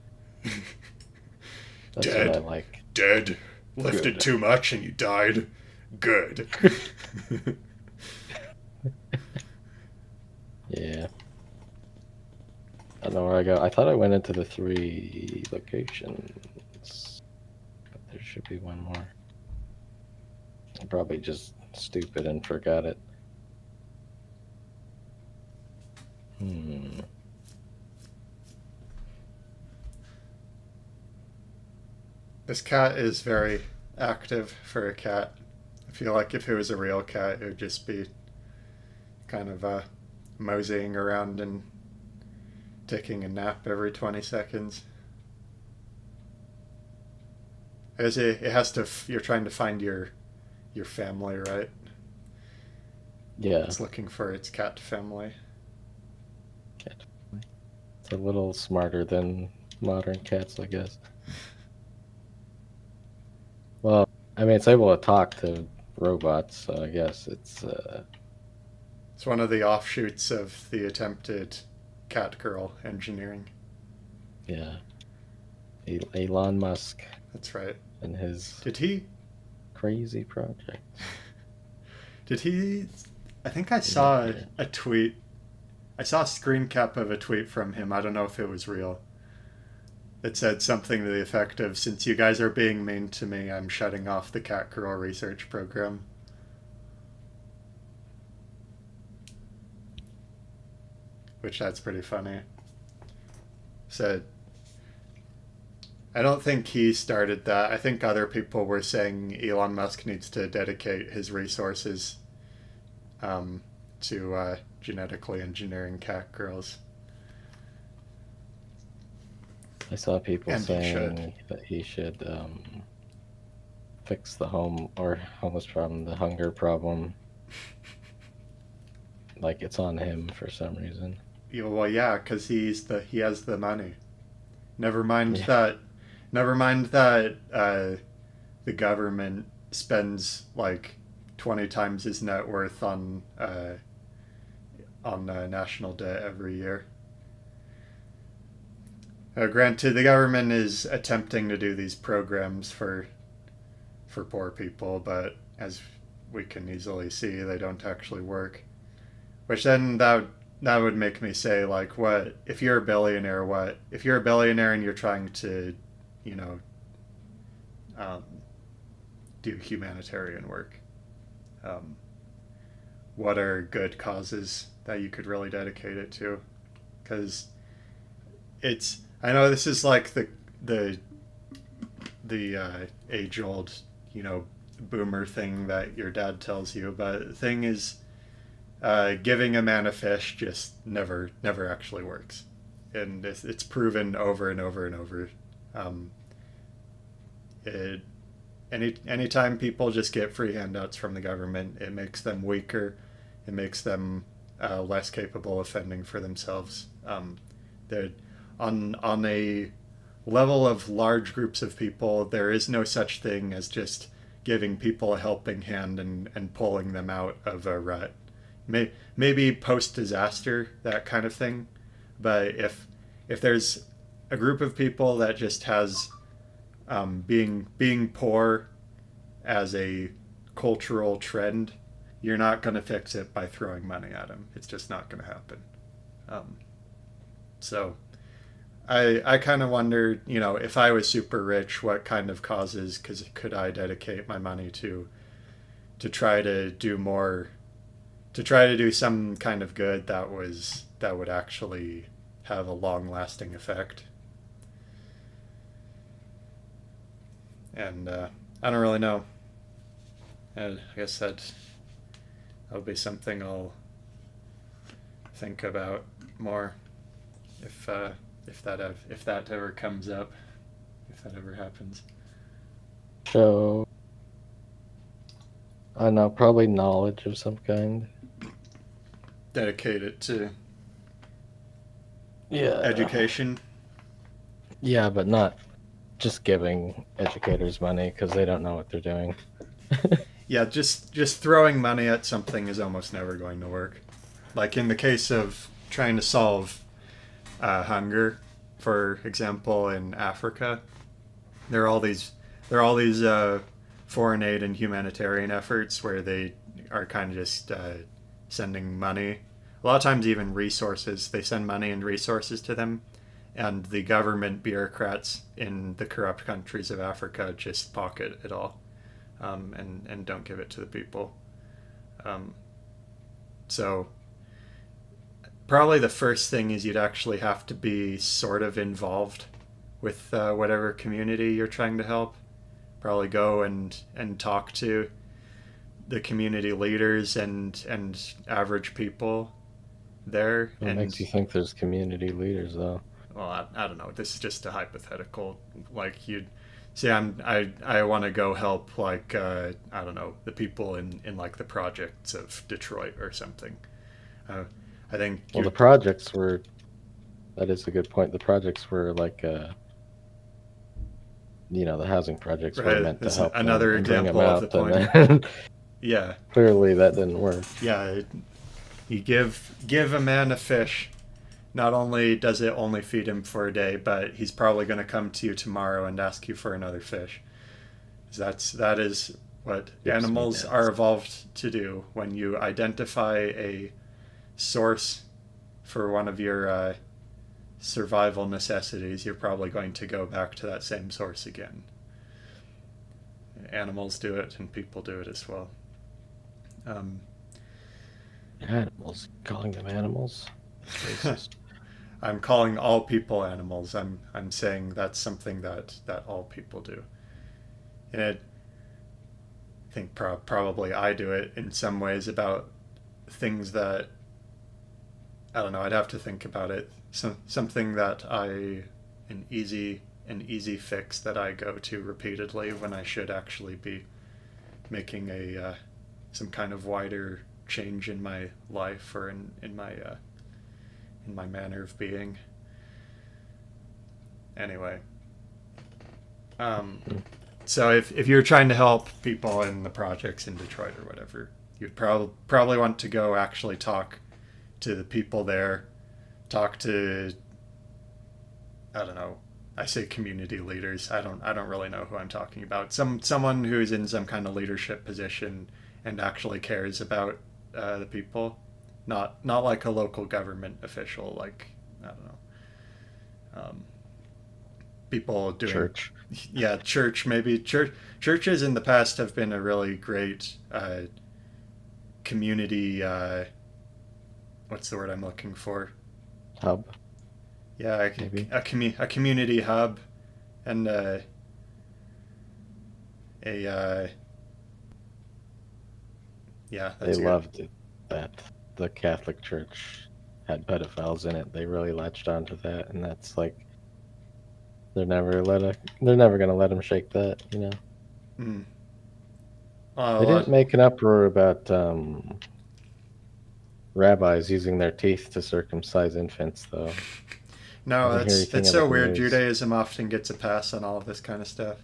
That's what I Dead. like. Dead. Lifted Good. too much and you died. Good. Yeah. I don't know where I go. I thought I went into the 3 locations, but there should be one more. I'm probably just stupid and forgot it. Hmm. This cat is very active for a cat. I feel like if it was a real cat, it would just be kind of moseying around and taking a nap every 20 seconds. It has to. You're trying to find your family, right? Yeah. It's looking for its cat family. Cat. It's a little smarter than modern cats, I guess. Well, I mean, it's able to talk to robots, so I guess it's It's one of the offshoots of the attempted cat girl engineering. Yeah. Elon Musk That's right. and his Did he? crazy project. Did he? I think I He saw did, yeah. a tweet. I saw a screen cap of a tweet from him. I don't know if it was real. It said something to the effect of, "Since you guys are being mean to me, I'm shutting off the cat girl research program." Which that's pretty funny. So I don't think he started that. I think other people were saying Elon Musk needs to dedicate his resources to genetically engineering cat girls. I saw people And he saying that he should fix the homeless problem, the hunger problem. Like it's on him for some reason. Well, yeah, because he has the money. Never mind Yeah. that. Never mind that the government spends like 20 times his net worth on national debt every year. Granted, the government is attempting to do these programs for poor people, but as we can easily see, they don't actually work. Which then that would make me say, like, what if you're a billionaire? What if you're a billionaire and you're trying to, you know, do humanitarian work? What are good causes that you could really dedicate it to? Because it's, I know this is like the age old, you know, boomer thing that your dad tells you, but the thing is, giving a man a fish just never actually works, and it's proven over and over and over. Anytime people just get free handouts from the government, it makes them weaker. It makes them less capable of fending for themselves. They're on a level of large groups of people, there is no such thing as just giving people a helping hand and pulling them out of a rut. Maybe post-disaster, that kind of thing. But if there's a group of people that just has being poor as a cultural trend, you're not going to fix it by throwing money at them. It's just not going to happen. So I kind of wonder, you know, if I was super rich, what kind of causes could I dedicate my money to try to do more, to try to do some kind of good that would actually have a long-lasting effect. And I don't really know. I guess that'll be something I'll think about more if that ever comes up, if that ever happens. So, I don't know, probably knowledge of some kind. Dedicate it to Yeah. education. Yeah, but not just giving educators money because they don't know what they're doing. Yeah, just throwing money at something is almost never going to work. Like in the case of trying to solve hunger, for example, in Africa, there are all these foreign aid and humanitarian efforts where they are kind of just sending money. A lot of times, even resources. They send money and resources to them, and the government bureaucrats in the corrupt countries of Africa just pocket it all, and don't give it to the people. So probably the first thing is you'd actually have to be sort of involved with whatever community you're trying to help. Probably go and talk to the community leaders and average people there. What makes you think there's community leaders, though? Well, I don't know. This is just a hypothetical. Like you'd say, I want to go help, like I don't know, the people in like the projects of Detroit or something. I think. Well, the projects were. That is a good point. The projects were like, the housing projects were meant to help another them and bring example them of out, the point. and then Yeah. clearly that didn't work. Yeah. You give a man a fish. not only does it only feed him for a day, but he's probably going to come to you tomorrow and ask you for another fish. That is what Gives me animals nuts. are evolved to do. When you identify a source for one of your survival necessities, you're probably going to go back to that same source again. Animals do it, and people do it as well. Um, Animals, calling them animals. Racist. I'm calling all people animals. I'm saying that's something that all people do. And I think probably I do it in some ways about things that I don't know. I'd have to think about it. Something that an easy fix that I go to repeatedly when I should actually be making a some kind of wider change in my life or in my manner of being. Anyway, so if you're trying to help people in the projects in Detroit or whatever, you'd probably want to go actually talk to the people there, talk to, I don't know, I say community leaders. I don't really know who I'm talking about. Someone who's in some kind of leadership position and actually cares about the people, not like a local government official, like I don't know, people doing Church. yeah, church maybe. Churches in the past have been a really great community. What's the word I'm looking for? Hub. Yeah, Maybe. a community hub, and a yeah, They that's a good. loved it that the Catholic Church had pedophiles in it. They really latched onto that, and that's like they're never gonna let them shake that. You know, Mm. they Oh, didn't make an uproar about rabbis using their teeth to circumcise infants, though. I no, didn't hear that's anything of so it in the weird. news. Judaism often gets a pass on all of this kind of stuff.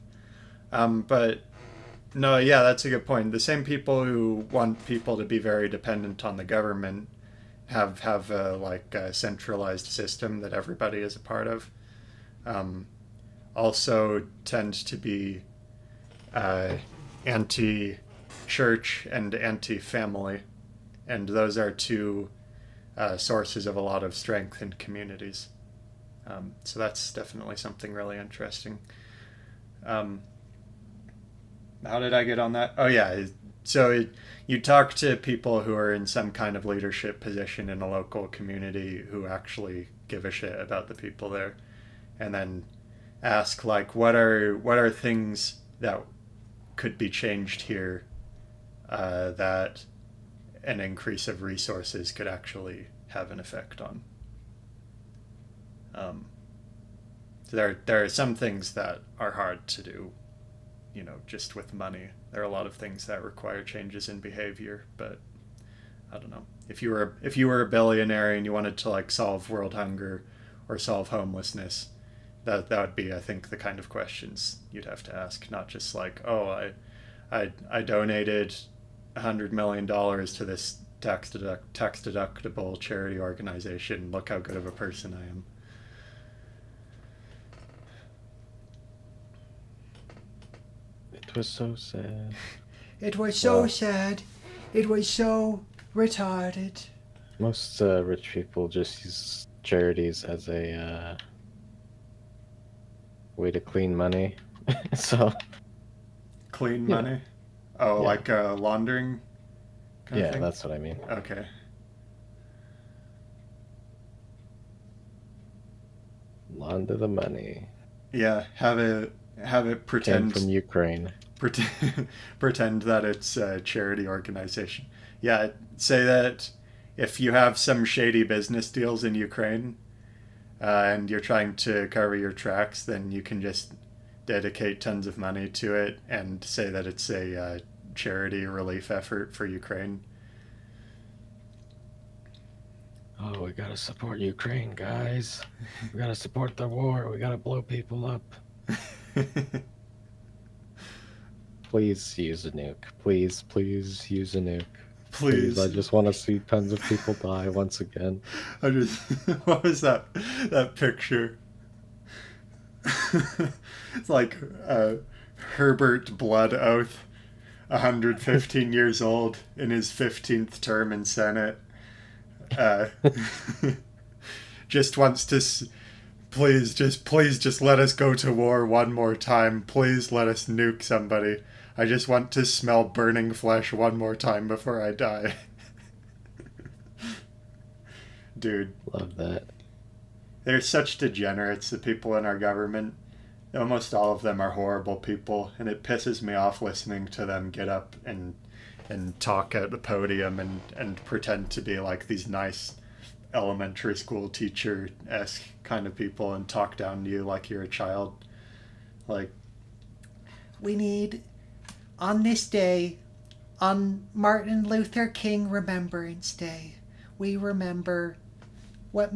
But no, yeah, that's a good point. The same people who want people to be very dependent on the government have like a centralized system that everybody is a part of. Um, Also tend to be uh, anti-church and anti-family, and those are two sources of a lot of strength in communities. So that's definitely something really interesting. Um, how did I get on that? Oh yeah, you talk to people who are in some kind of leadership position in a local community who actually give a shit about the people there, and then ask like what are things that could be changed here that an increase of resources could actually have an effect on. Um, so there are some things that are hard to do, just with money. There are a lot of things that require changes in behavior, but I don't know. If you were a billionaire and you wanted to like solve world hunger or solve homelessness, that would be, I think, the kind of questions you'd have to ask, not just like, oh, I donated $100 million to this tax deductible charity organization. Look how good of a person I am. It was so sad. It was so Wow. sad. It was so retarded. Most rich people just use charities as a way to clean money. So Clean you know, money? Oh, yeah, like laundering kind of yeah, thing? that's what I mean. Okay. Launder the money Yeah, have it came from Ukraine. pretend pretend that it's a charity organization. Yeah, say that if you have some shady business deals in Ukraine and you're trying to cover your tracks, then you can just dedicate tons of money to it and say that it's a charity relief effort for Ukraine. Oh, we gotta support Ukraine, guys. We gotta support the war. We gotta blow people up. Please use a nuke. Please use a nuke. Please, Please. I just want to see tons of people die once again. I just what was that picture? It's like Herbert Blood Oath, 115 years old in his 15th term in Senate. Uh, just wants to please just let us go to war one more time. Please let us nuke somebody. I just want to smell burning flesh one more time before I die. Dude, Love that. they're such degenerates, the people in our government. Almost all of them are horrible people, and it pisses me off listening to them get up and talk at the podium and pretend to be like these nice elementary school teacher-esque kind of people and talk down to you like you're a child. Like, we need, on this day, on Martin Luther King Remembrance Day, we remember what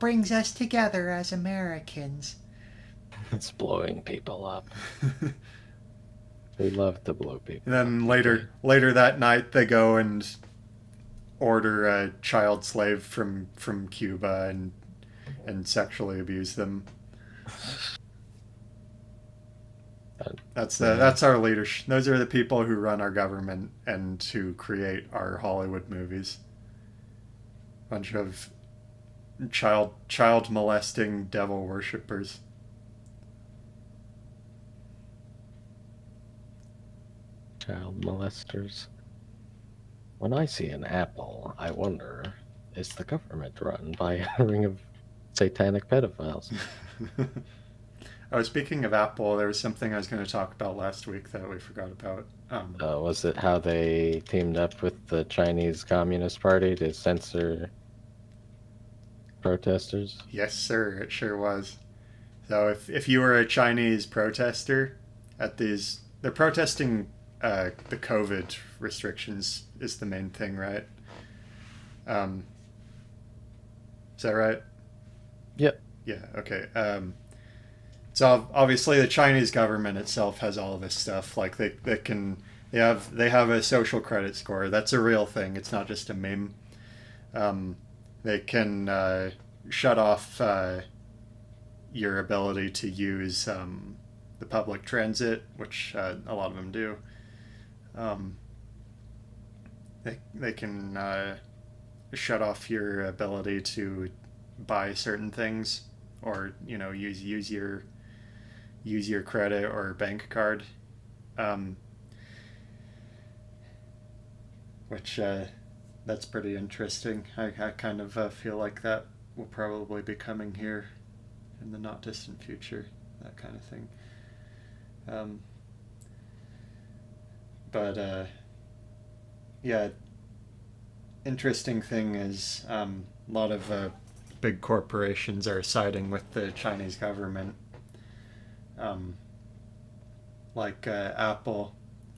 brings us together as Americans. It's blowing people up. We love to blow people. And then later that night, they go and order a child slave from Cuba and sexually abuse them. That's our leadership. Those are the people who run our government and who create our Hollywood movies. Bunch of child molesting devil worshippers. Child molesters. When I see an apple, I wonder, is the government run by a ring of satanic pedophiles? Oh, speaking of Apple, there was something I was going to talk about last week that we forgot about. Was it how they teamed up with the Chinese Communist Party to censor protesters? Yes, sir, it sure was. So if you were a Chinese protester at these, they're protesting the COVID restrictions is the main thing, right? Is that right? Yep. Yeah. Okay. So obviously the Chinese government itself has all of this stuff. Like they have a social credit score. That's a real thing. It's not just a meme. They can shut off your ability to use the public transit, which a lot of them do. They can shut off your ability to buy certain things, or use your credit or bank card, which that's pretty interesting. I kind of feel like that will probably be coming here in the not distant future, that kind of thing. But yeah, interesting thing is a lot of big corporations are siding with the Chinese government. Like Apple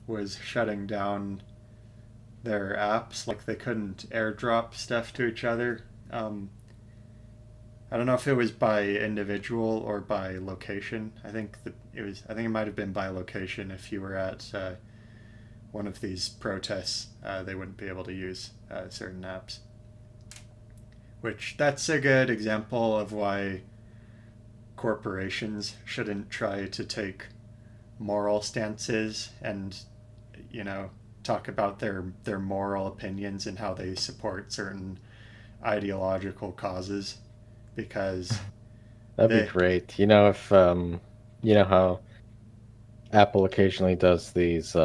was shutting down their apps, like they couldn't airdrop stuff to each other. I don't know if it was by individual or by location. I think it might have been by location. If you were at one of these protests, they wouldn't be able to use certain apps. Which, that's a good example of why corporations shouldn't try to take moral stances and, talk about their moral opinions and how they support certain ideological causes, because That'd be great. If how Apple occasionally does these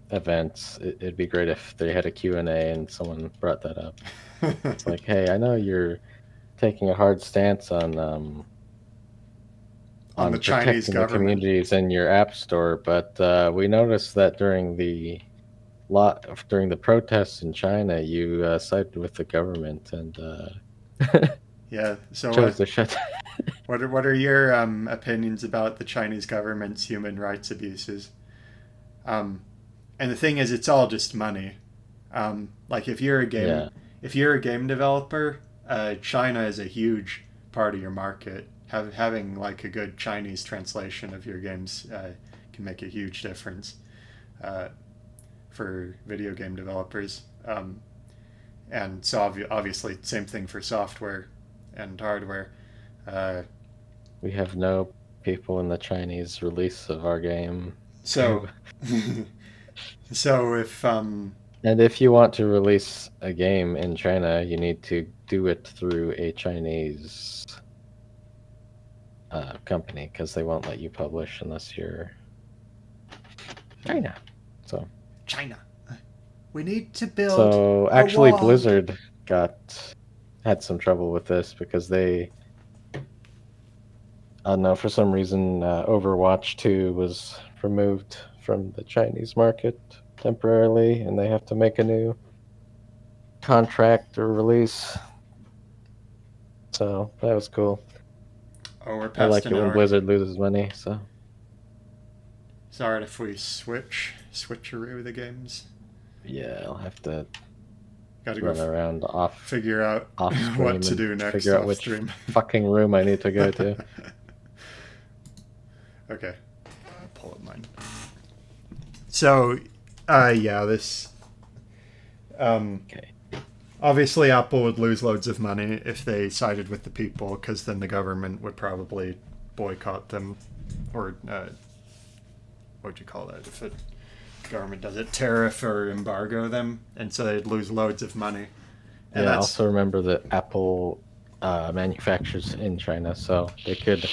events, it'd be great if they had a Q&A and someone brought that up. It's like, hey, I know you're taking a hard stance on the Chinese protecting the government. communities in your app store, but we noticed that during the protests in China, you sided with the government and Yeah. So chose to shut. what are your opinions about the Chinese government's human rights abuses? And the thing is, it's all just money. Like if you're a game developer, China is a huge part of your market. Having like a good Chinese translation of your games can make a huge difference. for video game developers. And so obviously, same thing for software and hardware. Uh, We have no people in the Chinese release of our game. so, so if And if you want to release a game in China, you need to do it through a Chinese company because they won't let you publish unless you're China. So China, We need to build So a actually, wall. Blizzard had some trouble with this because they, I don't know, for some reason, Overwatch 2 was removed from the Chinese market temporarily, and they have to make a new contract or release. So that was cool. oh, we're I past like an it when hour. Blizzard loses money. So Is it alright if we switcheroo the games? yeah, I'll have to Got to go run around figure out off stream what to and do next figure out off which stream. fucking room I need to go to. Okay, I'll pull up mine. So, yeah, this. Okay. Obviously, Apple would lose loads of money if they sided with the people, because then the government would probably boycott them, or what do you call that? If the government does it, tariff or embargo them, and so they'd lose loads of money. And Yeah, that's also remember that Apple manufactures in China, so they could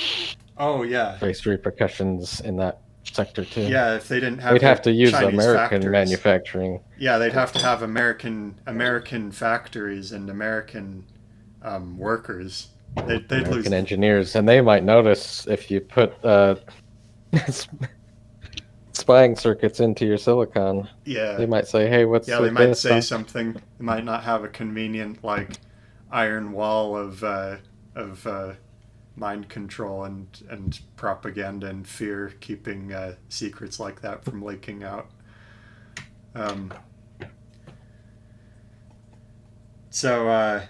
oh yeah, face repercussions in that sector too. yeah. If they didn't have, We'd their have to use Chinese American factories. manufacturing. Yeah, they'd have to have American factories and American workers. They'd lose. American engineers, and they might notice if you put spying circuits into your silicon. Yeah, They might say, "Hey, what's yeah. with They might this, say huh?" something. They might not have a convenient iron wall of mind control and propaganda and fear, keeping secrets like that from leaking out. So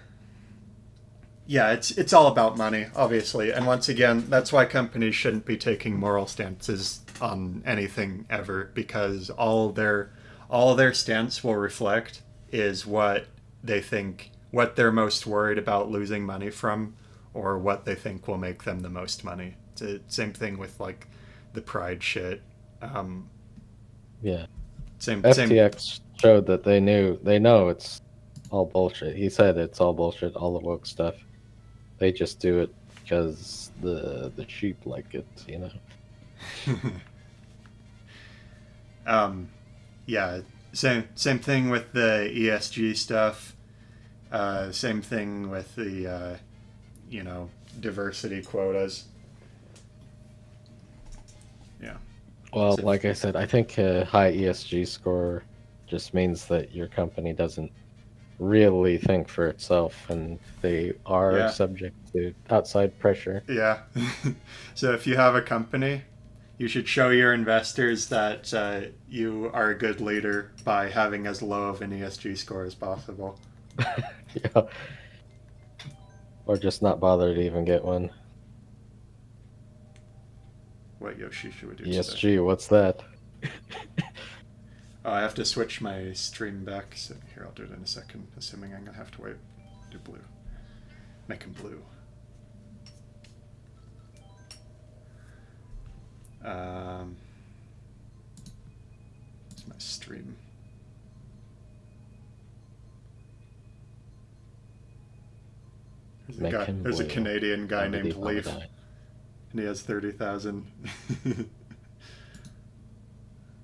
yeah, it's all about money, obviously, and once again, that's why companies shouldn't be taking moral stances on anything ever, because all their stance will reflect is what they think, what they're most worried about losing money from, or what they think will make them the most money. It's the same thing with the pride shit. Yeah. Same. FTX showed that they know it's all bullshit. He said it's all bullshit, all the woke stuff. They just do it because the sheep like it, you know. Yeah. Same thing with the ESG stuff. Same thing with the diversity quotas. Yeah. Well, So- like I said, I think a high ESG score just means that your company doesn't really think for itself, and they are Yeah. subject to outside pressure. Yeah. So if you have a company, you should show your investors that you are a good leader by having as low of an ESG score as possible. Yeah. Or just not bother to even get one. What Yoshi should we do today? ESG, what's that? Oh, I have to switch my stream back. So here, I'll do it in a second, assuming I'm going to have to wait. Do blue. Make him blue. It's my stream. Make him There's a blue. Canadian guy Nobody named will Leaf, die. and he has 30,000.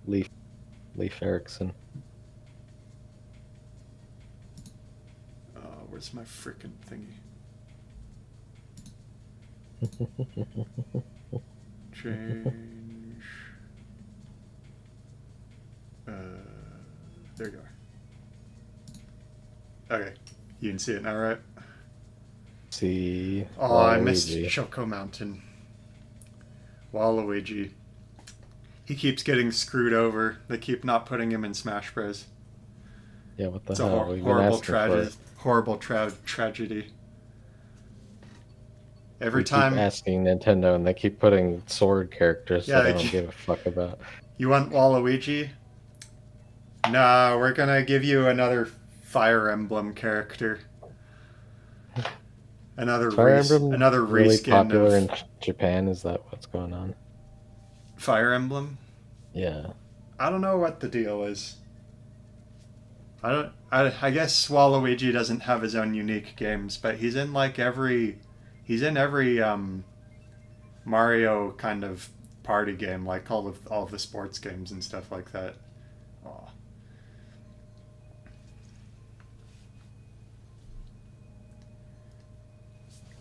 Leaf Erikson. Oh, where's my frickin' thingy? Change. There you are. Okay, you can see it now, right? See. Oh, I missed Waluigi. Choco Mountain. Waluigi. He keeps getting screwed over. They keep not putting him in Smash Bros. Yeah, what the It's a hell? We've been horrible asking for it. tragedy. Every We keep time asking Nintendo, and they keep putting sword characters Yeah, that I they don't keep- give a fuck about. you want Waluigi, Nah, we're gonna give you another Fire Emblem character. Fire Emblem Another really reskin popular of in Japan? Is that what's going on? Fire Emblem. Yeah. I don't know what the deal is. I don't. I guess Waluigi doesn't have his own unique games, but he's in like every. He's in every Mario kind of party game, like all of the sports games and stuff like that. Aw.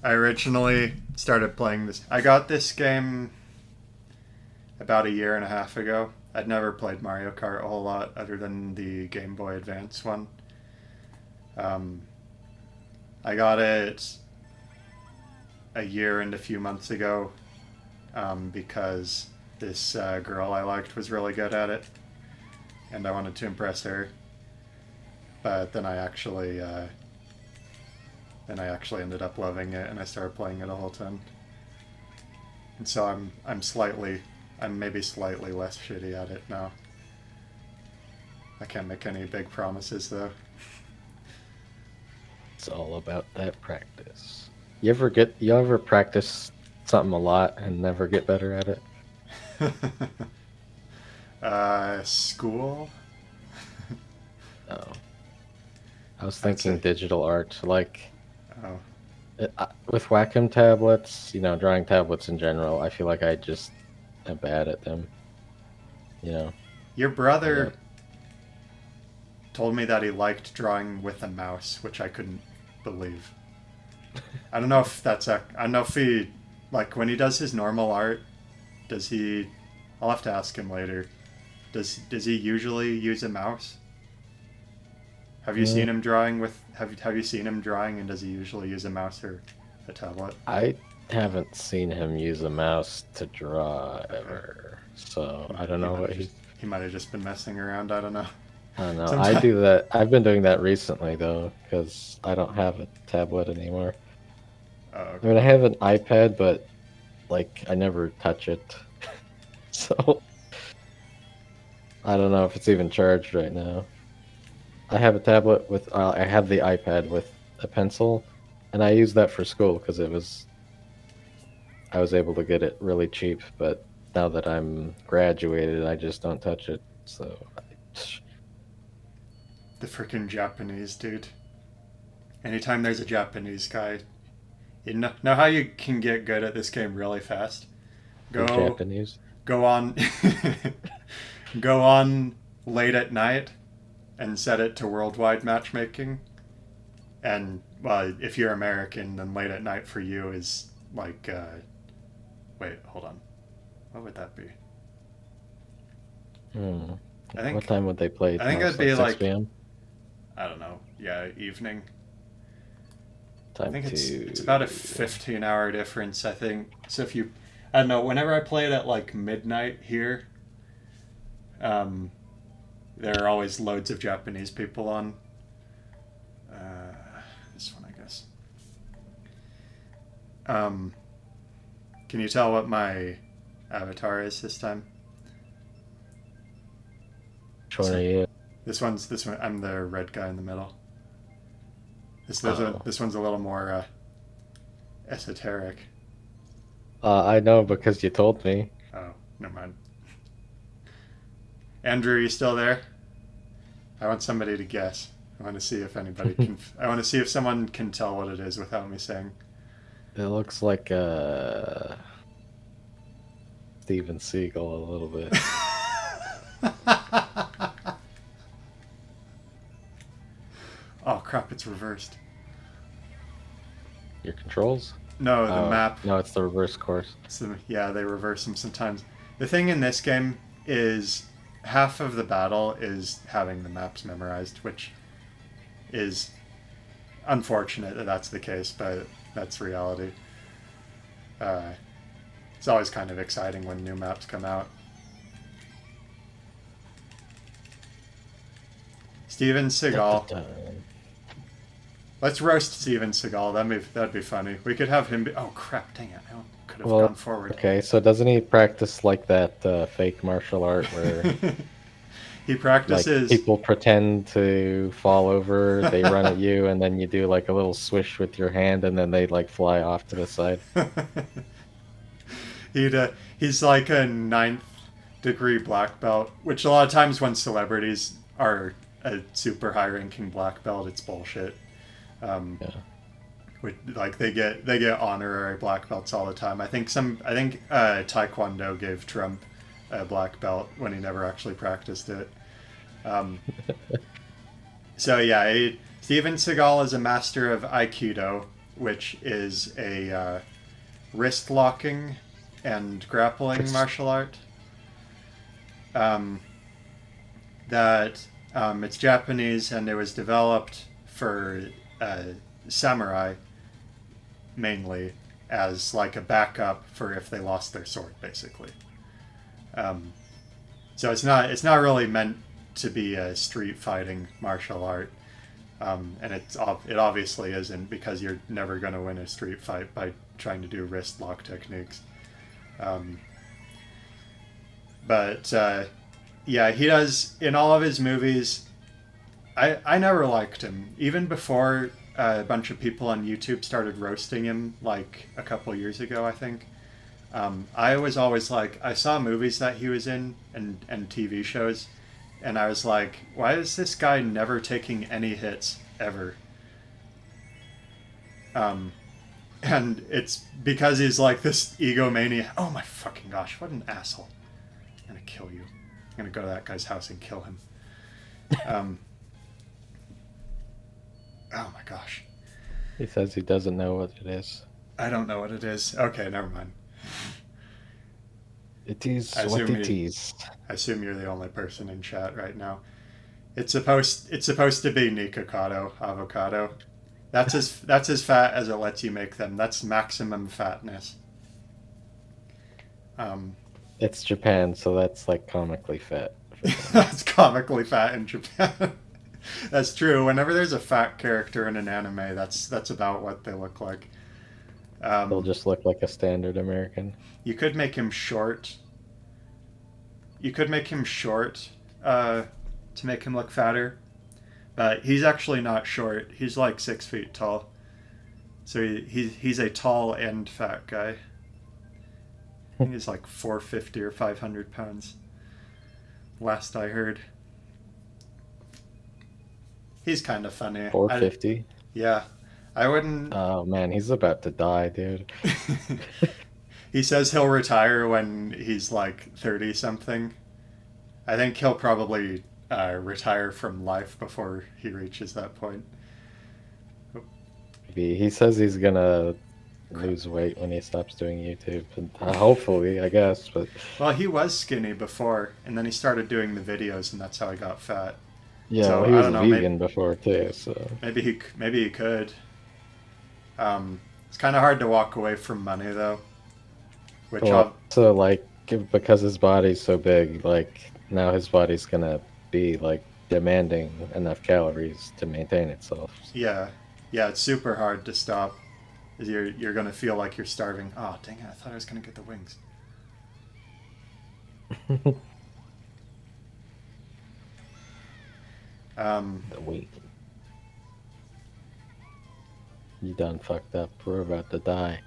I originally started playing this. I got this game about a year and a half ago. I'd never played Mario Kart a whole lot other than the Game Boy Advance one. Um, I got it a year and a few months ago because this girl I liked was really good at it, and I wanted to impress her. But then I actually ended up loving it, and I started playing it a whole ton. And so I'm maybe slightly less shitty at it now. I can't make any big promises though. It's all about that practice. You ever practice something a lot and never get better at it? School? No. I was I'd thinking say- digital art, like Oh. with Wacom tablets, drawing tablets in general. I feel like I just am bad at them. Your brother Yeah. told me that he liked drawing with a mouse, which I couldn't believe. I don't know if I don't know if he, like, when he does his normal art, does he, I'll have to ask him later. Does he usually use a mouse? Have you Mm. seen him drawing have you seen him drawing, and does he usually use a mouse or a tablet? I haven't seen him use a mouse to draw ever, so I don't know what He might have just been messing around, I don't know. I don't know. Sometimes- I do that. I've been doing that recently though, because I don't have a tablet anymore. Oh, I okay. mean, I have an iPad, but like I never touch it, so I don't know if it's even charged right now. I have a tablet with. I have the iPad with a pencil, and I use that for school because I was able to get it really cheap. But now that I'm graduated, I just don't touch it. So The freaking Japanese dude. Anytime there's a Japanese guy, you know how you can get good at this game really fast? in Go Japanese. go on go on late at night and set it to worldwide matchmaking. And well, if you're American, then late at night for you is like wait, hold on. What would that be? Hmm. I think What time would they play? I think most, it'd be 6 like- p.m. I don't know. Yeah, evening. Time I think it's to. it's about a 15-hour difference, I think. So if you, I don't know, whenever I play it at like midnight here, there are always loads of Japanese people on. This one, I guess. Can you tell what my avatar is this time? Which one are you? This one. I'm the red guy in the middle. This Oh. this one's a little more esoteric. I know because you told me. Oh, never mind. Andrew, you still there? I want somebody to guess. I want to see if anybody can. I want to see if someone can tell what it is without me saying. It looks like Steven Seagal a little bit. Oh crap! It's reversed. Your controls? No, the Oh, map. No, it's the reverse course. Yeah, they reverse them sometimes. The thing in this game is half of the battle is having the maps memorized, which is unfortunate that that's the case, but that's reality. It's always kind of exciting when new maps come out. Steven Seagal. Let's roast Steven Seagal. That'd be funny. We could have him be. Oh crap! Dang it! I could have Well, gone forward. Okay, so doesn't he practice like that fake martial art where He Like practices. people pretend to fall over, they run at you, and then you do like a little swish with your hand, and then they like fly off to the side. He's like a ninth degree black belt, which a lot of times when celebrities are a super high ranking black belt, it's bullshit. Um, Yeah. like they get honorary black belts all the time. I think Taekwondo gave Trump a black belt when he never actually practiced it. Um, so yeah, Steven Seagal is a master of Aikido, which is a wrist locking and grappling martial art. Um, that it's Japanese and it was developed for samurai mainly as like a backup for if they lost their sword, basically. Um, so it's not really meant to be a street fighting martial art, and it obviously isn't because you're never going to win a street fight by trying to do wrist lock techniques. Um, but yeah, he does in all of his movies. I never liked him even before a bunch of people on YouTube started roasting him like a couple years ago, I think. I was always like, I saw movies that he was in and TV shows, and I was like, why is this guy never taking any hits ever? And it's because he's like this egomaniac. Oh my fucking gosh, what an asshole. I'm gonna kill you. I'm gonna go to that guy's house and kill him. Um, oh my gosh. He says he doesn't know what it is. I don't know what it is. Okay, never mind. It is I what assume it you- is. I assume you're the only person in chat right now. It's supposed to be Nikocado avocado. That's as fat as it lets you make them. That's maximum fatness. It's Japan, so that's like comically fat. That's comically fat in Japan. That's true. Whenever there's a fat character in an anime, that's about what they look like. They'll just look like a standard American. You could make him short. You could make him short to make him look fatter. But he's actually not short. He's like 6 feet tall. So he's a tall and fat guy. I think he's like 450 or 500 pounds. Last I heard. He's kind of funny. 450. Yeah. I wouldn't. Oh man, he's about to die, dude. He says he'll retire when he's like 30 something. I think he'll probably retire from life before he reaches that point. He says he's gonna lose weight when he stops doing YouTube. And, hopefully, I guess. But Well, he was skinny before, and then he started doing the videos, and that's how he got fat. yeah, So, he I was don't know, vegan before too. So Maybe he could. It's kind of hard to walk away from money though. Which so like because his body's so big, like now his body's gonna be like demanding enough calories to maintain itself. yeah, it's super hard to stop. You're gonna feel like you're starving. Oh dang it! I thought I was gonna get the wings. The weight. You done fucked up. We're about to die.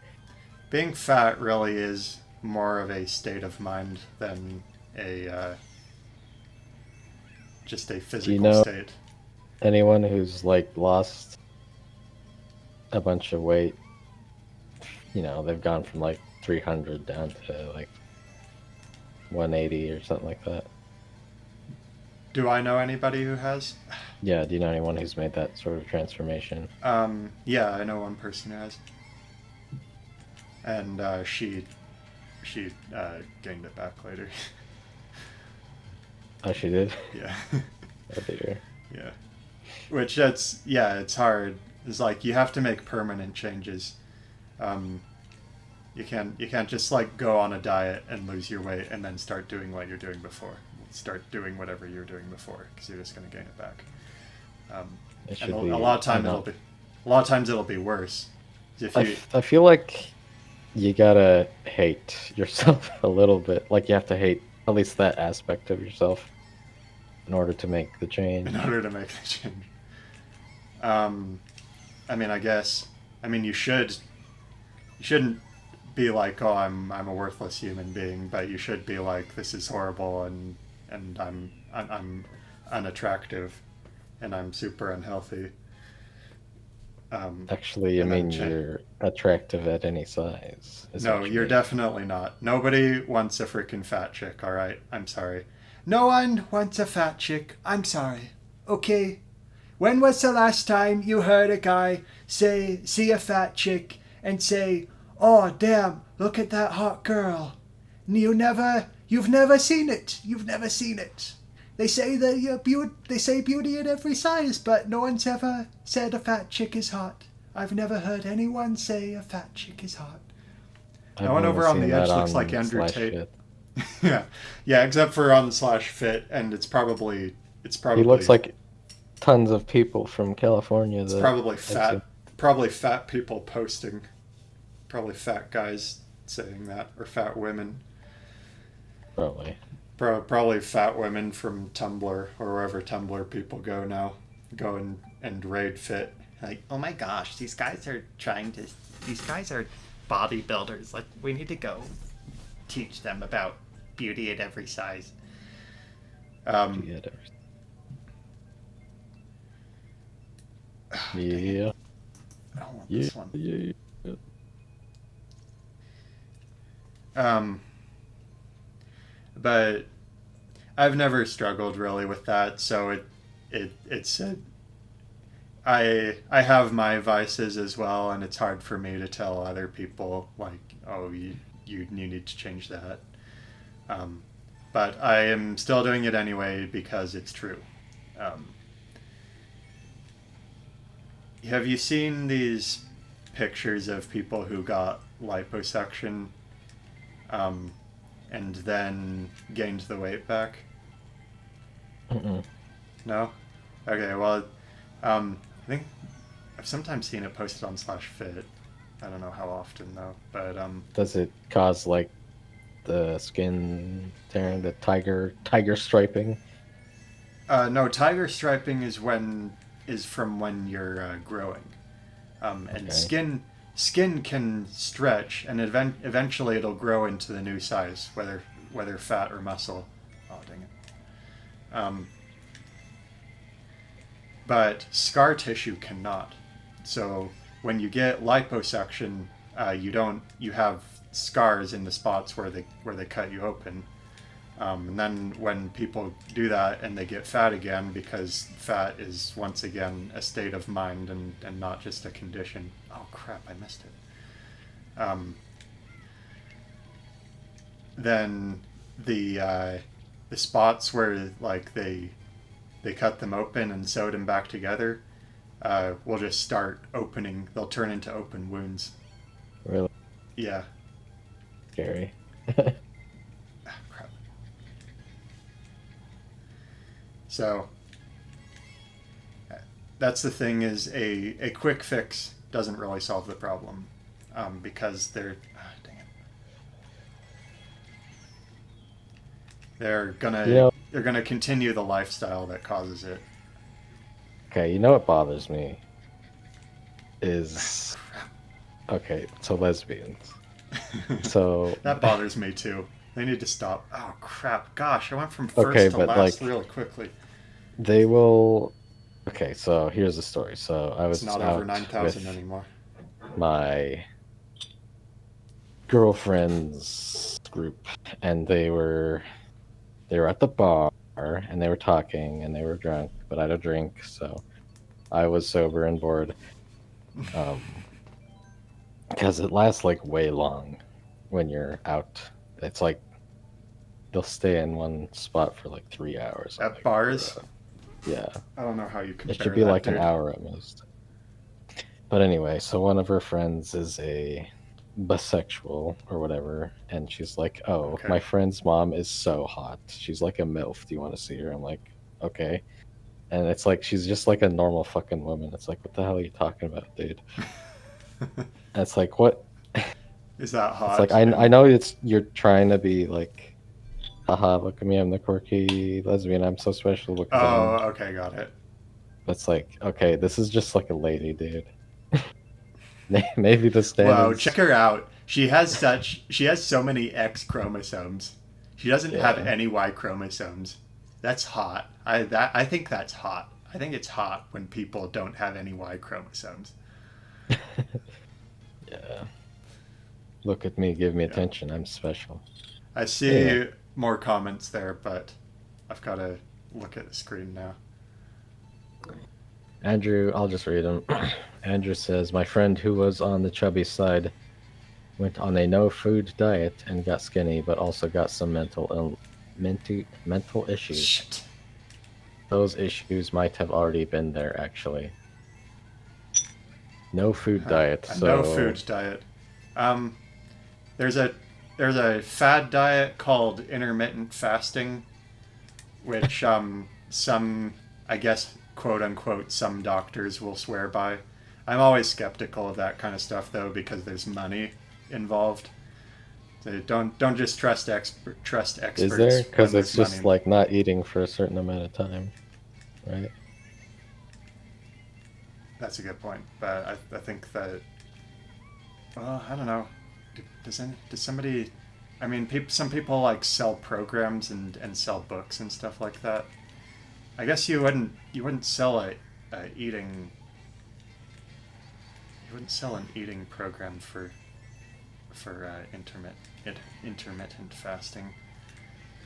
Being fat really is more of a state of mind than a just a physical know- state. Anyone who's like lost a bunch of weight, you know, they've gone from like 300 down to like 180 or something like that. Do I know anybody who has? Yeah, do you know anyone who's made that sort of transformation? Yeah, I know one person who has, and she gained it back later. Oh, she did? Yeah, Oh dear. yeah. Which it's hard. It's like you have to make permanent changes. You can't just like go on a diet and lose your weight and then start doing what you're doing before. Start doing whatever you were doing before because you're just going to gain it back. It should And be. a lot of times I know. a lot of times it'll be worse. If you I feel like you gotta hate yourself a little bit. Like you have to hate at least that aspect of yourself. in order to make the change. in order to make the change. I mean, I guess. I mean, you shouldn't be like, oh, I'm a worthless human being, but you should be like, this is horrible, and I'm unattractive, and I'm super unhealthy. Actually, I and then mean, you're attractive at any size. No, you're essentially. definitely not. Nobody wants a freaking fat chick, alright? I'm sorry. No one wants a fat chick. I'm sorry. Okay? When was the last time you heard a guy see a fat chick and say, "Oh, damn, look at that hot girl"? You've never seen it. You've never seen it. They say they say beauty in every size, but no one's ever said a fat chick is hot. I've never heard anyone say a fat chick is hot. I've No one only over on seen the edge that looks on like Andrew Slash Tate. Fit. yeah, except for on /fit, and it's probably He looks like tons of people from California. it's That probably I've fat, seen. probably fat people posting, probably fat guys saying that, or fat women. Probably. Probably fat women from Tumblr or wherever Tumblr people go now, go and raid fit. Like, oh my gosh, these guys are bodybuilders. Like, we need to go teach them about beauty at every size. Yeah. Yeah. I don't want Yeah. this one. Yeah. But I've never struggled really with that, so it's I have my vices as well, and it's hard for me to tell other people like, oh, you need to change that. But I am still doing it anyway because it's true. Have you seen these pictures of people who got liposuction and then gained the weight back? Mm-mm. No? Okay, well, I think I've sometimes seen it posted on /fit. I don't know how often though, but Does it cause like the skin tearing, the tiger striping? no, tiger striping is from when you're growing, and Okay. skin can stretch, and eventually it'll grow into the new size, whether fat or muscle. Oh dang it! But scar tissue cannot. So when you get liposuction, you have scars in the spots where they cut you open. And then when people do that and they get fat again, because fat is once again a state of mind and not just a condition. Oh crap, I missed it. Then the spots where like they cut them open and sewed them back together will just start opening. They'll turn into open wounds. Really Yeah. scary. Ah, crap. So that's the thing, is a quick fix doesn't really solve the problem, because dang it. You know, They're gonna continue the lifestyle that causes it. okay, you know what bothers me is okay, so lesbians. So That bothers me too. They need to stop. Oh crap! Gosh, I went from first okay, to but last like really quickly. they will. Okay, so here's the story. So I It's was not out over 9,000 with anymore. my girlfriend's group, and they were at the bar, and they were talking, and they were drunk, but I had a drink, so I was sober and bored. Because it lasts like way long when you're out. It's like they'll stay in one spot for like 3 hours. I'm At like, bars, "Bruh." Yeah, I don't know how you compare it should be that, like an dude. hour at most. But anyway, so one of her friends is a bisexual or whatever, and she's like, "Oh, Okay. my friend's mom is so hot. She's like a MILF. Do you want to see her?" I'm like, "Okay." And it's like she's just like a normal fucking woman. It's like, what the hell are you talking about, dude? And it's like, what? Is that It's like hot? I know you're trying to be like Haha, look at me, I'm the quirky lesbian. I'm so special because Oh, I'm. okay, got it. That's like, okay, this is just like a lady, dude. Maybe the Whoa, check standards. her out. She has so many X chromosomes. She doesn't have Yeah. any Y chromosomes. That's hot. I think that's hot. I think it's hot when people don't have any Y chromosomes. Yeah. Look at me, give me Yeah. attention. I'm special. I Anyway, see more comments there, but I've got to look at the screen now. Andrew, I'll just read them. Andrew says, my friend who was on the chubby side went on a no food diet and got skinny, but also got some mental issues. Shit. Those issues might have already been there, actually. No food diet, A so no food diet. Um, there's a fad diet called intermittent fasting, which some, I guess, quote unquote, some doctors will swear by. I'm always skeptical of that kind of stuff though, because there's money involved. So don't just trust experts is there? when Because there's it's just money. like not eating for a certain amount of time, right? That's a good point, but I think that, well, I don't know. Does somebody? I mean, some people like sell programs and sell books and stuff like that. I guess you wouldn't sell a eating you wouldn't sell an eating program for intermittent fasting.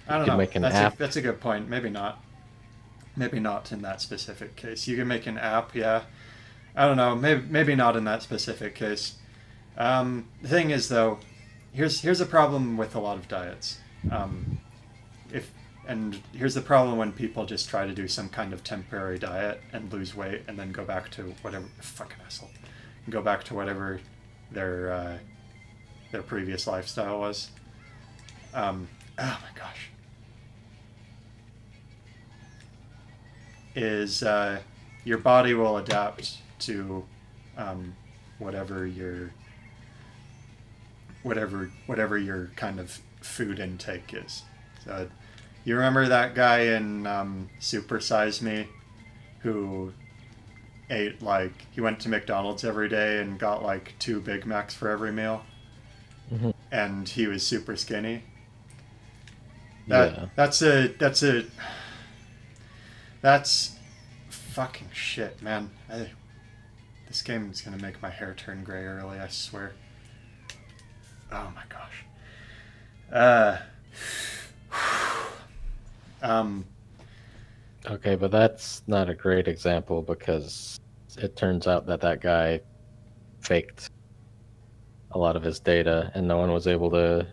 I You don't could know. make an app. That's a good point. Maybe not. Maybe not in that specific case. You can make an app, yeah. I don't know. Maybe not in that specific case. The thing is, though, here's a problem with a lot of diets. If and here's the problem when people just try to do some kind of temporary diet and lose weight and then go back to whatever fucking asshole, go back to whatever their previous lifestyle was. Oh my gosh. Is your body will adapt to whatever your whatever your kind of food intake is. So you remember that guy in Super Size Me who ate like he went to McDonald's every day and got like 2 Big Macs for every meal, Mhm. and he was super skinny. Yeah. That's fucking shit, man. This game is gonna make my hair turn gray early, I swear. Oh my gosh. Okay, but that's not a great example because it turns out that that guy faked a lot of his data and no one was able to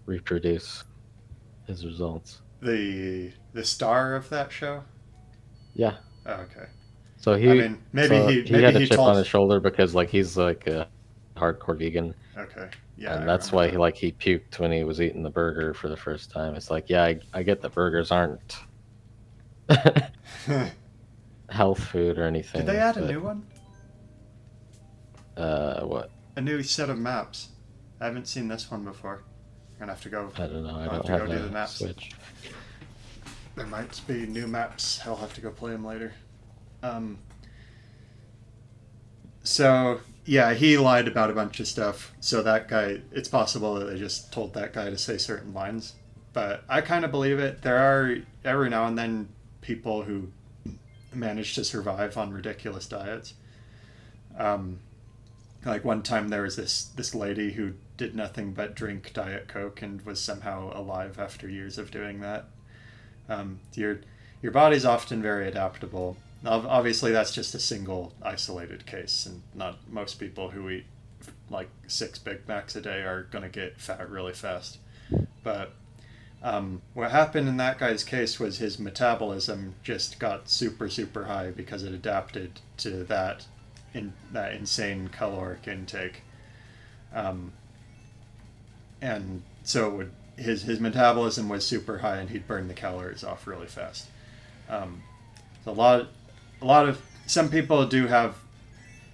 reproduce his results. The star of that show. Yeah. Oh, okay. So I mean, maybe he had a he chip told. on his shoulder because like he's like a hardcore vegan, Okay. Yeah. and I that's why remember he puked when he was eating the burger for the first time. It's like, yeah, I get that burgers aren't that. health food or anything. Did they add a but, new one? What? A new set of maps. I haven't seen this one before. I'm gonna have to go. I don't know. I I'll don't have to have go do the a maps. Switch. There might be new maps. I'll have to go play them later. So yeah, he lied about a bunch of stuff. So that guy, it's possible that they just told that guy to say certain lines. But I kind of believe it. There are every now and then people who manage to survive on ridiculous diets. Like one time there was this lady who did nothing but drink Diet Coke and was somehow alive after years of doing that. Your body's often very adaptable. Obviously, that's just a single isolated case, and not most people who eat like 6 Big Macs a day are gonna get fat really fast. But what happened in that guy's case was his metabolism just got super high because it adapted to that insane caloric intake, and so it would, his metabolism was super high and he'd burn the calories off really fast. So a lot of some people do have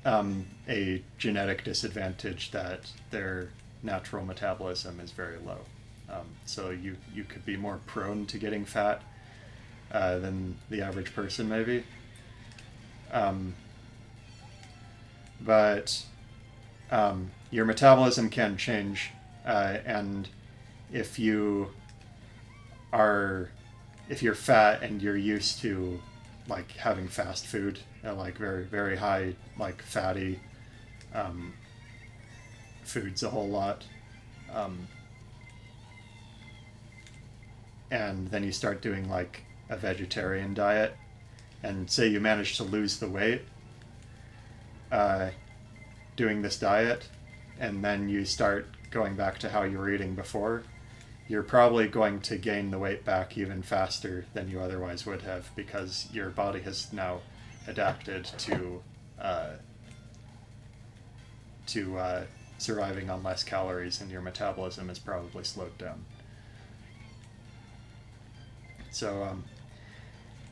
a genetic disadvantage that their natural metabolism is very low. So you could be more prone to getting fat than the average person, maybe. Um, but your metabolism can change, and if you are if you're fat and you're used to like having fast food and like very very high like fatty um, foods a whole lot, um, and then you start doing like a vegetarian diet, and say you manage to lose the weight uh, doing this diet, and then you start going back to how you were eating before, you're probably going to gain the weight back even faster than you otherwise would have, because your body has now adapted to surviving on less calories, and your metabolism is probably slowed down. So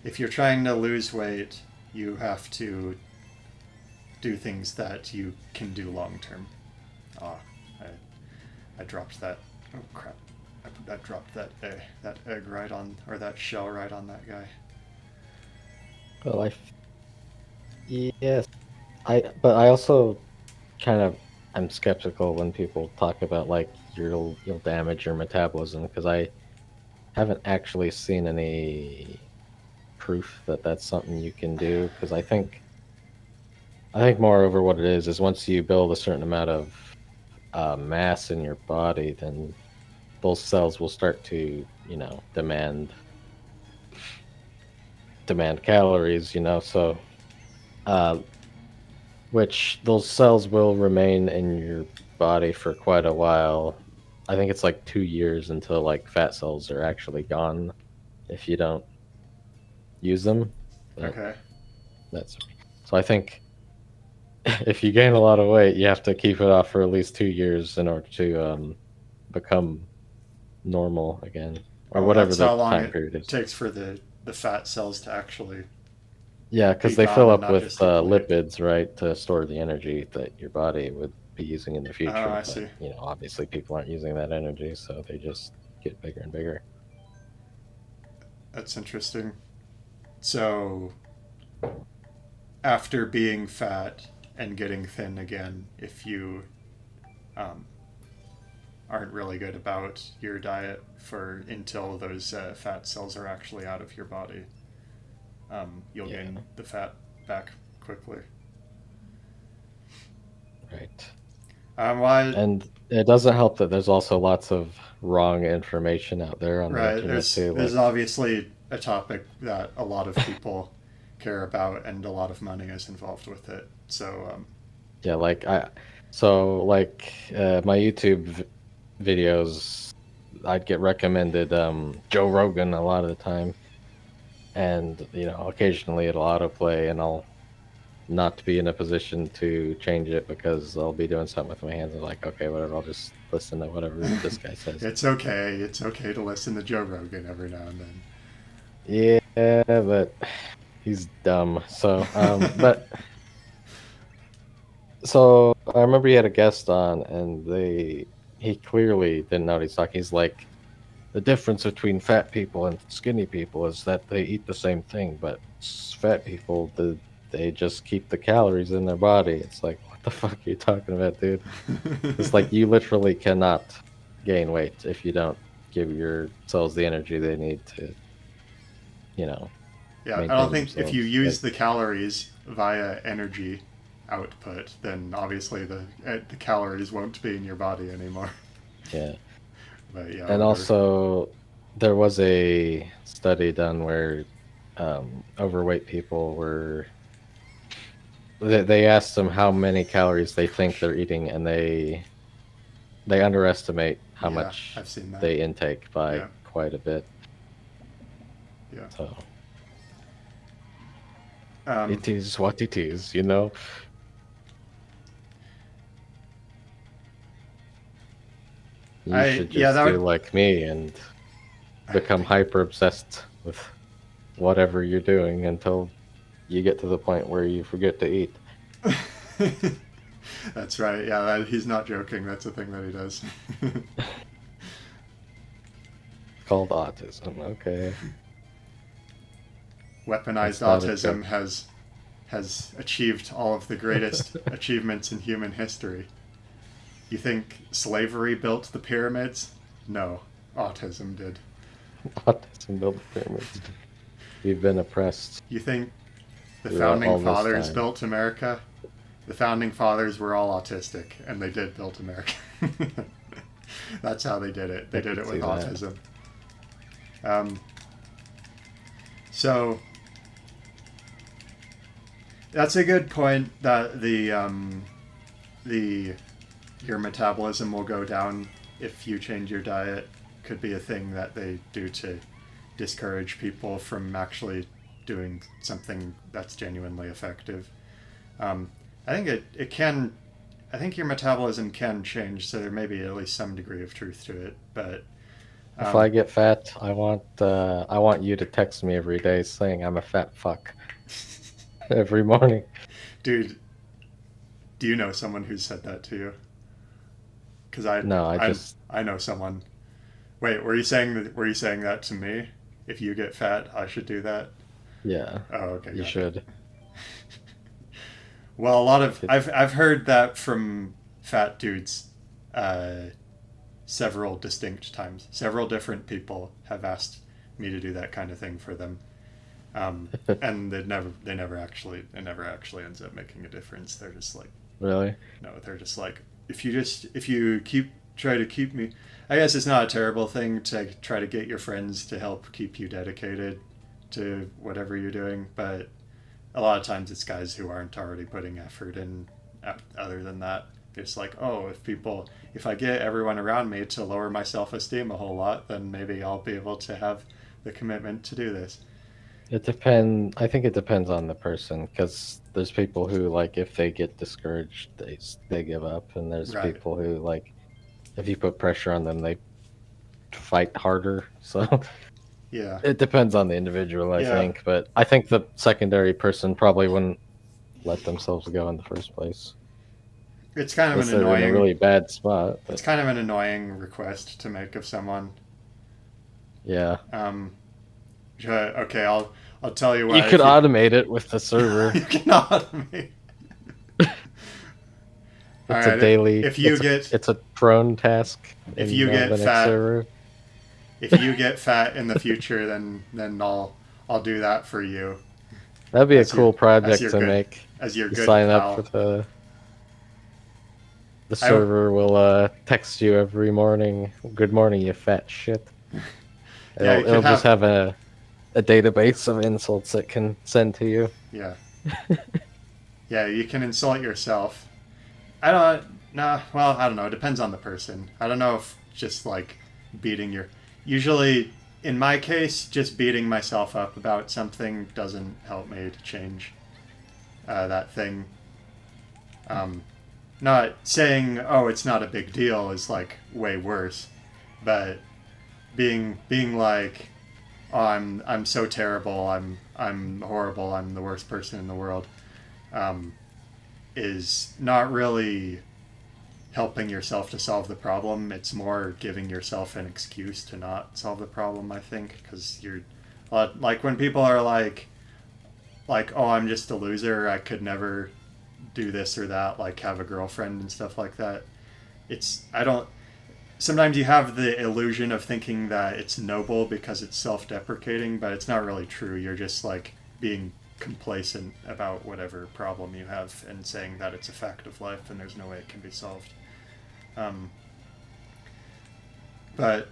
if you're trying to lose weight, you have to do things that you can do long term. Oh, I dropped that. Oh crap! I dropped that egg right on, or that shell right on that guy. Well, yes, but I also kind of I'm skeptical when people talk about like you'll damage your metabolism, because I haven't actually seen any proof that that's something you can do. Because I think moreover what it is once you build a certain amount of mass in your body, then those cells will start to demand calories. So uh, which those cells will remain in your body for quite a while. I think it's like 2 years until like fat cells are actually gone if you don't use them. But Okay. that's so I think if you gain a lot of weight, you have to keep it off for at least 2 years in order to become normal again, or Oh, whatever that's the how long time it period is. takes for the fat cells to actually Yeah, be because they gone fill and up not with just deplete. lipids, right, to store the energy that your body would be using in the Oh, future. I But see. obviously, people aren't using that energy, so they just get bigger and bigger. That's interesting. So after being fat and getting thin again, if you um, aren't really good about your diet for until those fat cells are actually out of your body, you'll Yeah, gain the fat back quickly. right. Why? And it doesn't help that there's also lots of wrong information out there on the Right. internet too. There's Like, obviously a topic that a lot of people care about, and a lot of money is involved with it. So yeah, my YouTube videos, I'd get recommended Joe Rogan a lot of the time, and occasionally it'll autoplay, and I'll not be in a position to change it because I'll be doing something with my hands. I'm like, okay, whatever. I'll just listen to whatever this guy says. it's okay. It's okay to listen to Joe Rogan every now and Yeah, but he's dumb. So I remember he had a guest on, and he clearly didn't know what he's talking. He's like, the difference between fat people and skinny people is that they eat the same thing, but fat people, they just keep the calories in their body. It's like, what the fuck are you talking about, dude? It's like then. you literally cannot gain weight if you don't give your cells the energy they need to, you know, Yeah, I don't maintain think if you themselves. use Like, the calories via energy output, then obviously the calories won't be in your body anymore. yeah. But yeah, And whatever. also, there was a study done where overweight people they asked them how many calories they think they're eating, and they underestimate how Yeah, much I've seen that. they intake by Yeah, quite a bit. yeah. So Um, it is what it is. You should yeah, just that do would. like me and I become think hyper obsessed with whatever you're doing until you get to the point where you forget to eat. that's right. Yeah, he's not joking. That's a thing that he does. called autism. Okay. Weaponized That's not a autism joke. has achieved all of the greatest achievements in human history. You think slavery built the pyramids? No, autism did. Autism built the pyramids. We've been oppressed You think the throughout founding all this fathers time. built America? The founding fathers were all autistic, and they did build America. That's how they did it. They I did could it see with that. autism. Um, so that's a good point that the your metabolism will go down if you change your diet. Could be a thing that they do to discourage people from actually doing something that's genuinely effective. Um, I think it can. I think your metabolism can change, so there may be at least some degree of truth to it. But If I um, get fat, I want you to text me every day saying I'm a fat fuck every morning. dude, do you know someone who said that to you? Because I No, I I just I know someone. Wait, were you saying that to me? If you get fat, I should do that. yeah, Oh, okay, you gotcha. should. Well, a lot of It- I've heard that from fat dudes, uh, several distinct times. Several different people have asked me to do that kind of thing for them, and it never actually ends up making a difference. They're just like, Really? no, they're just like, if you try to keep me. I guess it's not a terrible thing to try to get your friends to help keep you dedicated to whatever you're doing, but a lot of times it's guys who aren't already putting effort in. Other than that, it's like, oh, if I get everyone around me to lower my self-esteem a whole lot, then maybe I'll be able to have the commitment to do this. I think it depends on the person because there's people who like if they get discouraged, they give up, and there's Right. people who like if you put pressure on them, they fight harder. So Yeah. it depends on the individual, I Yeah. think. But I think the secondary person probably wouldn't let themselves go in the first place It's kind of an unless they're in a annoying really bad spot. it's But kind of an annoying request to make of someone. yeah, Um, okay, I'll tell you you what. could If you automate it with the server. you cannot me. All It's a right. daily. If you get It's a prone task if in you get the next fat server. if you get fat in the future, then I'll do that for you That'd be a as your cool as project your to good make. as your You good sign up for pal. the I server will text you every morning. Good morning, you fat shit. Yeah, you It'll could just have have a database of insults it can send to you. yeah yeah you can insult yourself. I don't nah well I don't know. It depends on the person. I don't know if just like beating your usually in my case just beating myself up about something doesn't help me to change that thing. Um, Not saying oh it's not a big deal is like way worse, but being like oh I'm so terrible I'm horrible I'm the worst person in the world um, is not really helping yourself to solve the problem. It's more giving yourself an excuse to not solve the problem. I think because you're like when people are like oh I'm just a loser I could never do this or that like have a girlfriend and stuff like that. It's I don't sometimes you have the illusion of thinking that it's noble because it's self-deprecating, but it's not really true. You're just like being complacent about whatever problem you have and saying that it's a fact of life and there's no way it can be solved. Um, but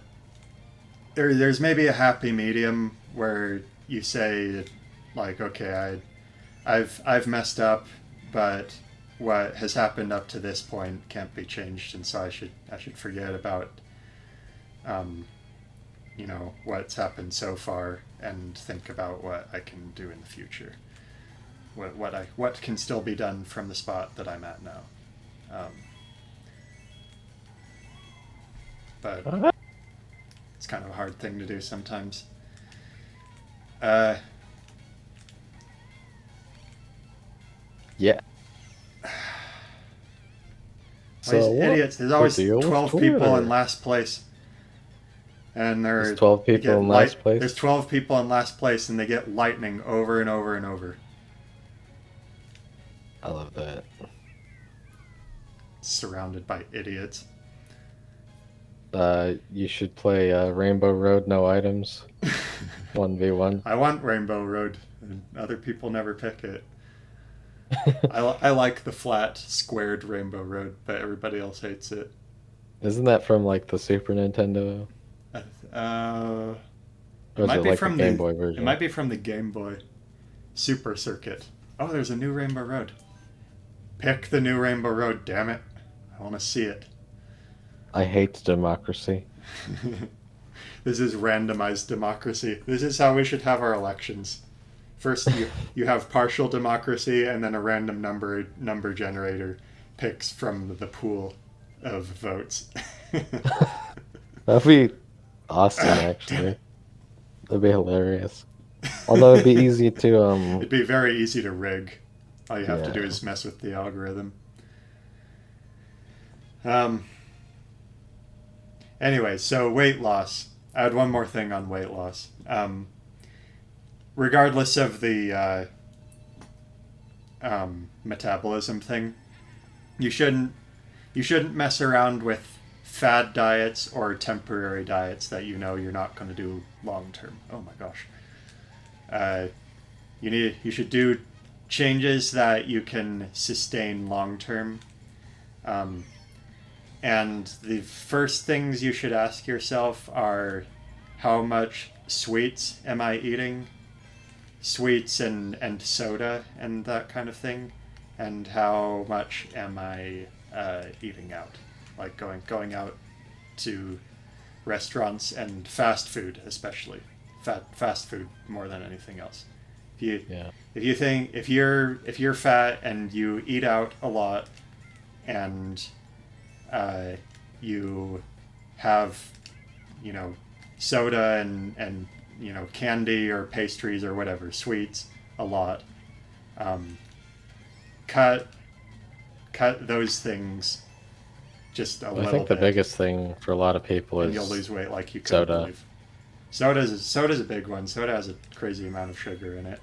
there's maybe a happy medium where you say like, okay, I've messed up, but what has happened up to this point can't be changed, and so I should forget about um, what's happened so far and think about what I can do in the future. What can still be done from the spot that I'm at now. Um, but it's kind of a hard thing to do sometimes. Yeah. All these So idiots. There's what's always the deal with 12 people in Twitter? last place. and There's 12 they people get in last place. There's 12 people in last place, and they get lightning over and over and over. I love that. Surrounded by idiots. You should play Rainbow Road, no items, 1v1. I want Rainbow Road, and other people never pick it. I like the flat, squared Rainbow Road, but everybody else hates it. Isn't that from like the Super Nintendo? It Or is might it be like from the Game Boy version? It might be from the Game Boy Super Circuit. Oh, there's a new Rainbow Road. Pick the new Rainbow Road, damn it. I want to see it. I hate democracy. This is randomized democracy. This is how we should have our elections. First, you have partial democracy, and then a random number generator picks from the pool of votes. That'd be awesome, actually. That'd be hilarious. Although it'd be easy to It'd be very easy to rig. All you have to do Yeah. is mess with the algorithm. Anyway, so weight loss. I had one more thing on weight loss. Regardless of the metabolism thing, you shouldn't mess around with fad diets or temporary diets that you know you're not going to do long term. Oh my gosh. You should do changes that you can sustain long term. And the first things you should ask yourself are, how much sweets am I eating? Sweets and soda and that kind of thing. And how much am I eating out? Like going out to restaurants and fast food, especially. Fast food more than anything else. If you're fat and you eat out a lot and you have, soda and candy or pastries or whatever, sweets a lot, cut those things just a little bit. I think the biggest thing for a lot of people and is you'll lose weight like you couldn't soda. believe. Soda's a big one. Soda has a crazy amount of sugar in it.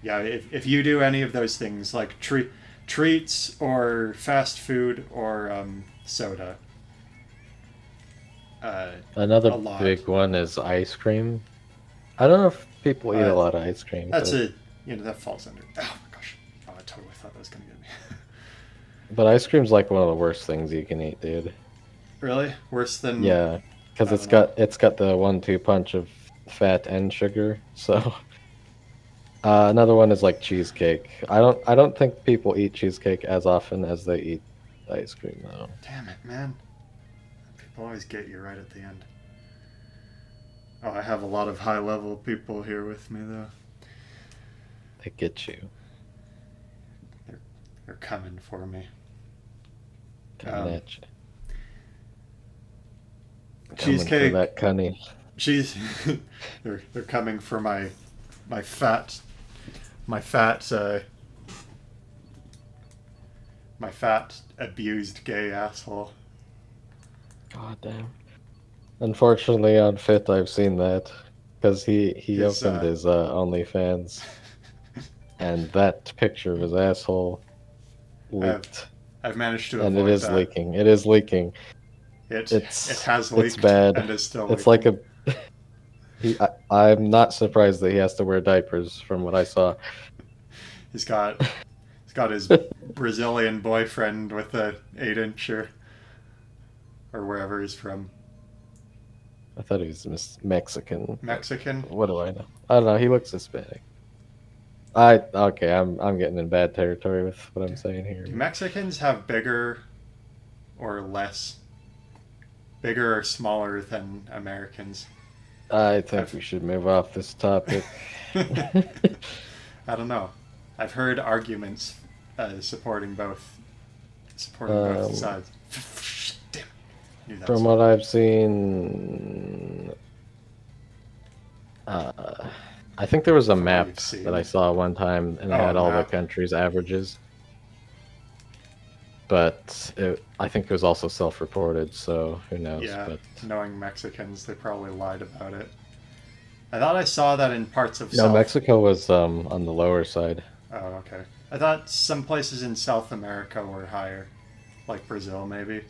If you do any of those things like treats or fast food or soda. Another a lot. big one is ice cream. I don't know if people eat a lot of ice cream. That's but, that falls under. Oh my gosh! Oh, I totally thought that was gonna get me. But ice cream's like one of the worst things you can eat, dude. Really? Worse than? Yeah, because I don't it's got the 1-2 punch of fat and sugar. So another one is like cheesecake. I don't think people eat cheesecake as often as they eat ice cream though. Damn it, man! People always get you right at the end. Oh, I have a lot of high-level people here with me though. They get you. They're coming for me. Coming at you. Cheesecake. Coming for that cunny. They're coming for my fat abused gay asshole. God damn. Unfortunately, on Fit, I've seen that because he His, opened his OnlyFans, and that picture of his asshole leaked, I've managed to and avoid it is that. leaking. It is leaking. It It's has leaked it's bad. and is still It's leaking. like I'm not surprised that he has to wear diapers from what I saw. He's got his Brazilian boyfriend with a 8-incher or wherever he's from. I thought he was Mexican. Mexican? What do I know? I don't know. He looks Hispanic. Okay. I'm getting in bad territory with what I'm saying here. Do Mexicans have bigger or smaller than Americans? I think we should move off this topic. I don't know. I've heard arguments supporting both sides. Damn it. Knew that From was- what I've seen, I think there was a From what map you've seen. that I saw one time, and it Oh, had a all the map. countries' averages. but I think it was also self-reported, so who knows? Yeah, But knowing Mexicans, they probably lied about it. I thought I saw that in parts of no, South. Mexico was on the lower side. Oh, okay. I thought some places in South America were higher, like Brazil, maybe.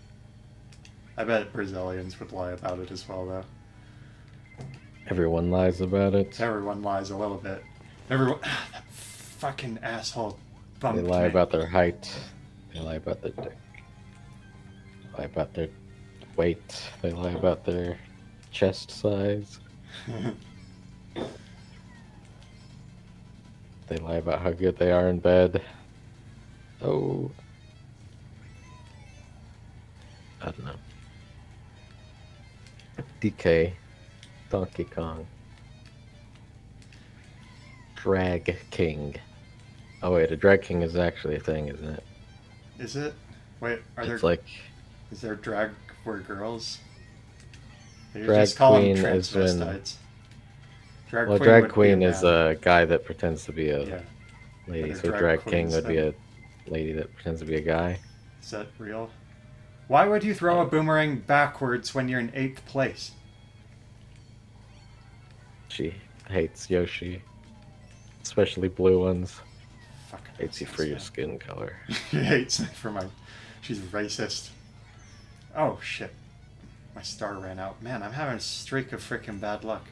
I bet Brazilians would lie about it as well, though. Everyone lies about it. Everyone lies a little bit. Everyone. That fucking asshole bumped They lie me. about their height. They lie about their dick. They lie about their weight. They lie about their chest size. They lie about how good they are in bed. Oh. I don't know. DK. Donkey Kong. Drag King. Oh wait, a drag king is actually a thing, isn't it? Is it? Wait, It's like is there drag for girls? You drag just call them queen is when. transvestites. Drag Well, queen drag would queen be a is man. a guy that pretends to be a Yeah. lady. Are So drag drag king queens would be then? a lady that pretends to be a guy. Is that real? Why would you throw a boomerang backwards when you're in 8th place? She hates Yoshi, especially blue ones. Fucking Hates you racist, for your man. skin color. She hates me for my. She's racist. Oh shit. My star ran out. Man, I'm having a streak of freaking bad luck.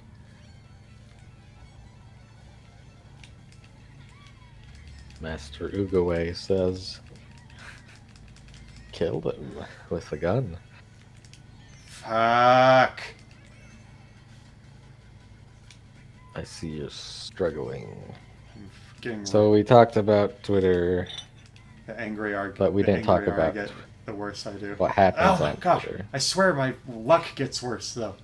Master Ugawe says, killed him with a gun. Fuck. I see you're struggling. I'm getting So we talked about Twitter, the angry argument. but we didn't talk about I get, the worse I do. what happens Oh my on gosh! Twitter. I swear my luck gets worse though.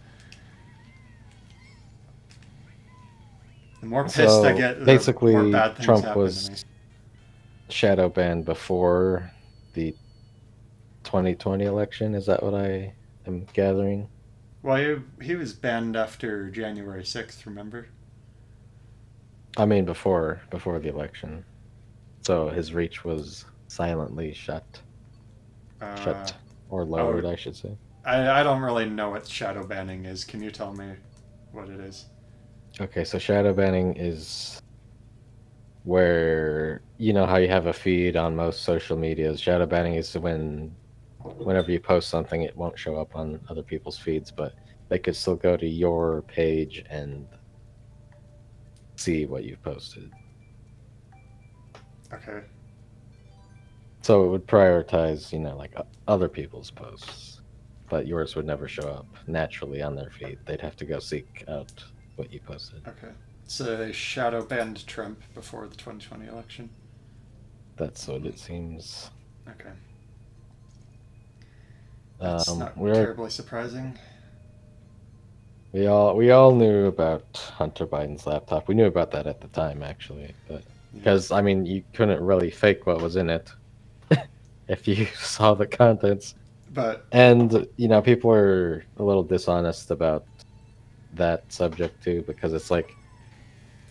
The more pissed I So get, the basically, more bad things Trump happen was to me. shadow banned before the 2020 election. Is that what I am gathering? Well, he was banned after January 6th, remember? I mean, before the election. So his reach was silently shut or lowered, I should say. I don't really know what shadow banning is. Can you tell me what it is? Okay, so shadow banning is where you know how you have a feed on most social medias. Shadow banning is whenever you post something, it won't show up on other people's feeds, but they could still go to your page and see what you've posted. Okay. So it would prioritize, like other people's posts, but yours would never show up naturally on their feed. They'd have to go seek out what you posted. Okay. So they shadow banned Trump before the 2020 election. That's what it seems. Okay. That's not we're terribly surprising. we all knew about Hunter Biden's laptop. We knew about that at the time, actually, but because I mean, you couldn't really fake what was in it if you saw the contents. But And people are a little dishonest about that subject too, because it's like,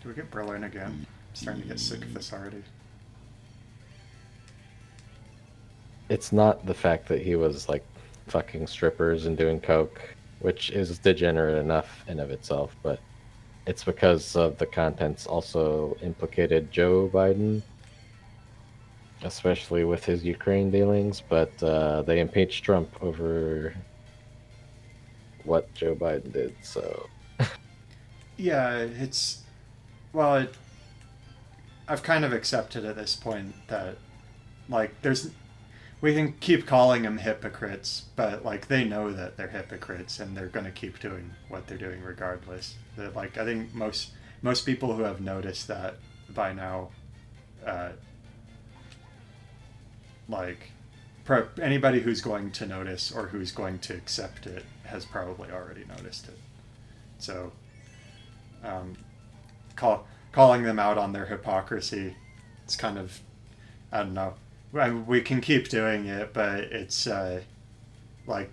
do we get Berlin again? I'm starting to get sick of this already. it's not the fact that he was like fucking strippers and doing coke, which is degenerate enough in of itself, but it's because of the contents also implicated Joe Biden, especially with his Ukraine dealings, but they impeached Trump over what Joe Biden did, so... Yeah, it's... Well, I've kind of accepted at this point that, like, we can keep calling them hypocrites, but, like, they know that they're hypocrites, and they're going to keep doing what they're doing regardless. Like, I think most people who have noticed that by now, anybody who's going to notice or who's going to accept it has probably already noticed it. So, calling them out on their hypocrisy, it's kind of, I don't know. We can keep doing it, but it's like,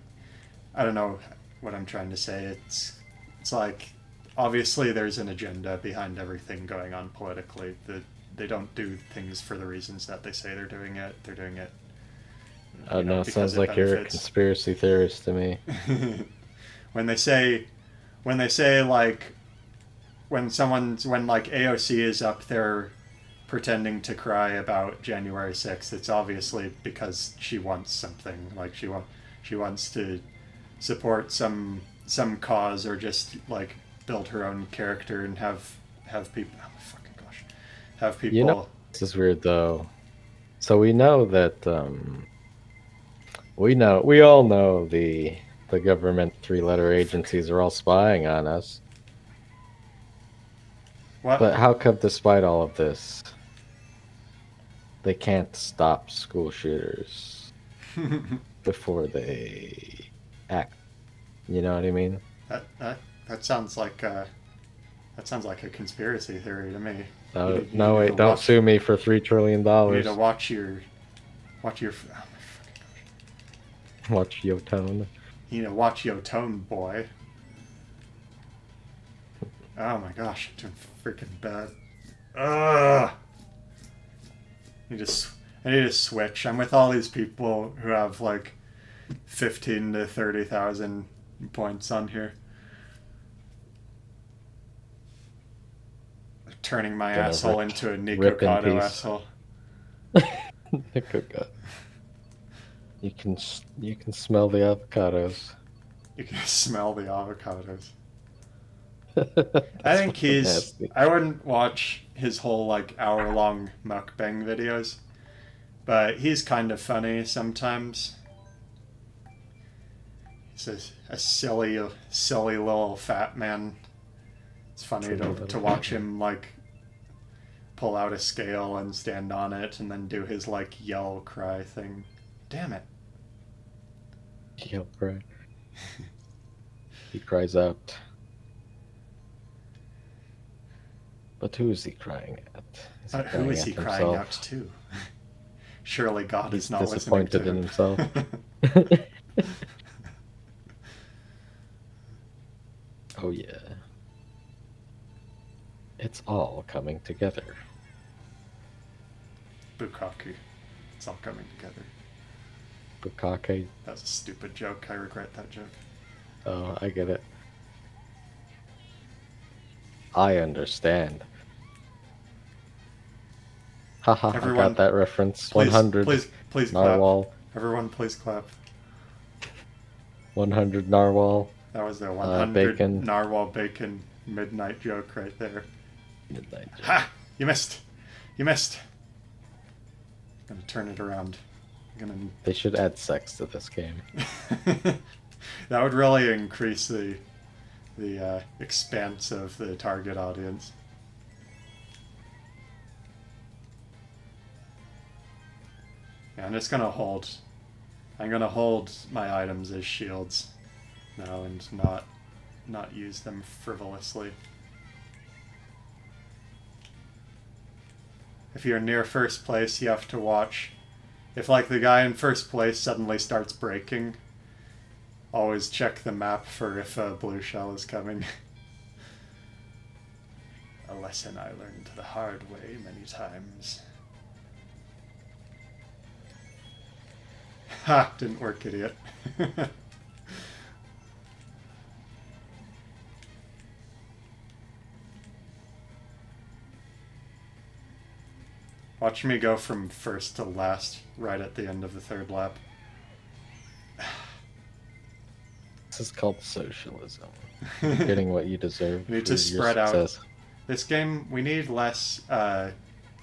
I don't know what I'm trying to say. It's like, obviously there's an agenda behind everything going on politically. They don't do things for the reasons that they say they're doing it. They're doing it Oh no, because sounds it like you're a benefits. conspiracy theorist to me. when they say like when like AOC is up there pretending to cry about January 6th, it's obviously because she wants something. Like she wants to support some cause, or just like build her own character and have people. Oh my fucking gosh, have You know, people. this is weird though. So we know that we all know the government three-letter agencies are all spying on us. What? But how come, despite all of this, they can't stop school shooters before they act? You know what I mean? That sounds like a conspiracy theory to me. You No, need wait, to don't watch. sue me for $3 trillion. You need to watch your. Oh my fucking gosh. Watch your tone. You need to watch your tone, boy. Oh my gosh, I'm doing freaking bad. Ugh. I need to switch. I'm with all these people who have like 15 to 30,000 points on here. Turning my Gonna asshole rip- into a rip in Nikocado peace. asshole. You can smell the avocados. You can smell the avocados. That's I think fucking he's. nasty. I wouldn't watch his whole like hour-long mukbang videos, but he's kind of funny sometimes. He's a silly little fat man. It's funny Silly to little watch fat him like pull out a scale and stand on it, and then do his like yell cry thing. Damn it! He'll cry. He cries out. But who is he crying at? Who is he at crying himself? out to? Surely God He's is not listening to disappointed in him. himself. Oh yeah. It's all coming together. Bukkake. It's all coming together. Bukake. That's a stupid joke. I regret that joke. Oh, I get it. I understand. Haha, I Everyone, got that reference. Please, 100 please narwhal. clap. Everyone, please clap. 100 narwhal. That was the 100 bacon. narwhal bacon midnight joke right there. Midnight. Ha! You missed. You missed. I'm gonna turn it around. I'm They should add sex to this game. gonna. That would really increase the expanse of the target audience. Yeah, I'm just gonna hold. I'm gonna hold my items as shields now and not use them frivolously. If you're near first place, you have to watch. If like the guy in first place suddenly starts braking, always check the map for if a blue shell is coming. A lesson I learned the hard way many times. Ha! Didn't work, idiot. Watch me go from first to last right at the end of the third lap. This is called socialism. You're getting what you deserve. You need for to your spread out. success. This game, we need less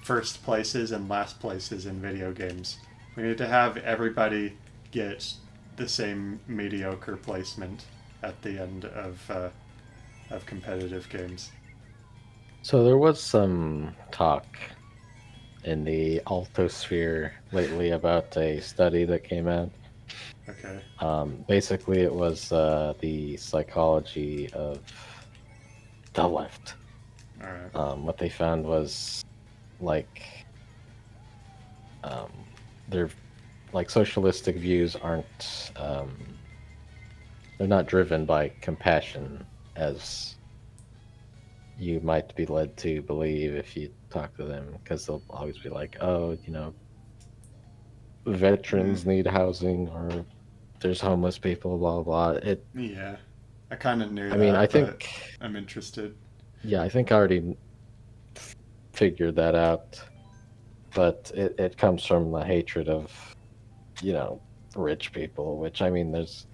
first places and last places in video games. We need to have everybody get the same mediocre placement at the end of competitive games. So there was some talk in the altosphere lately about a study that came out. Okay. Basically, it was the psychology of the left. All right. What they found was like their like socialistic views aren't they're not driven by compassion as you might be led to believe if you talk to them, because they'll always be like, oh, veterans need housing, or there's homeless people, blah blah. Yeah, I kind of knew I mean, I that, but think, I'm interested. yeah, I think I already figured that out, but it comes from the hatred of, you know, rich people, which, I mean, there's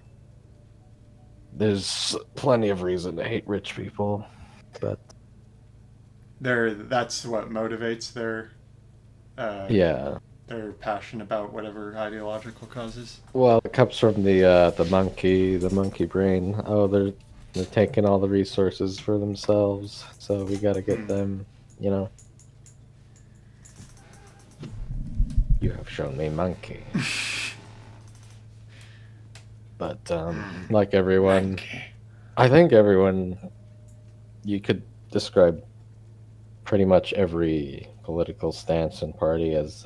plenty of reason to hate rich people, but That's what motivates uh, yeah. their passion about whatever ideological causes. Well, it comes from the monkey brain. Oh, they're taking all the resources for themselves, so we got to get Hmm. them. You know, you have shown me monkey, but like everyone, Monkey. I think everyone, you could describe pretty much every political stance and party as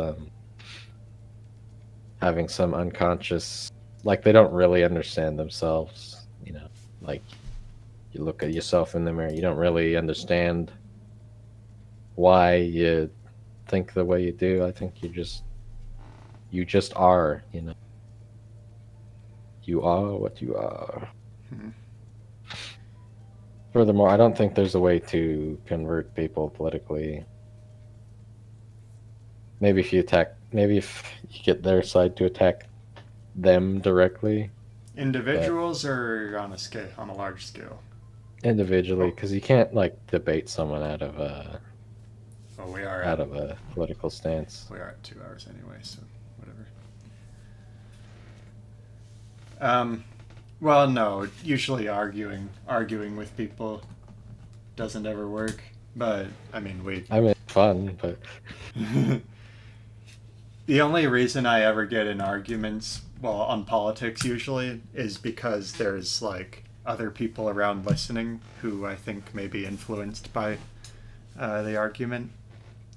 having some unconscious, like they don't really understand themselves. You know, like you look at yourself in the mirror, you don't really understand why you think the way you do. I think you just are, you know. You are what you are. Hmm. Furthermore, I don't think there's a way to convert people politically. Maybe if you get their side to attack them directly, but Individuals or on a scale, on a large scale. individually, Oh, because you can't like debate someone well, out of a political stance. we are at 2 hours anyway, so whatever. Um, well, no, usually arguing with people doesn't ever work. But I mean, we. I mean, it's fun, but The only reason I ever get in arguments, well, on politics usually, is because there's like other people around listening who I think may be influenced by the argument.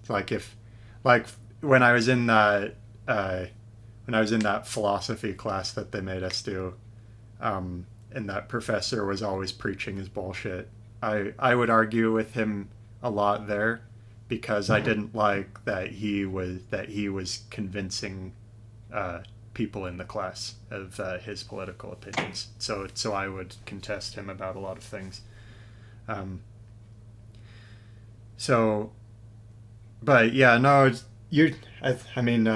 Like if, like when I was in that when I was in that philosophy class that they made us do, and that professor was always preaching his bullshit. I would argue with him a lot there because I didn't like that he was convincing people in the class of his political opinions. So I would contest him about a lot of things. Um, so, but yeah, no, you. I mean,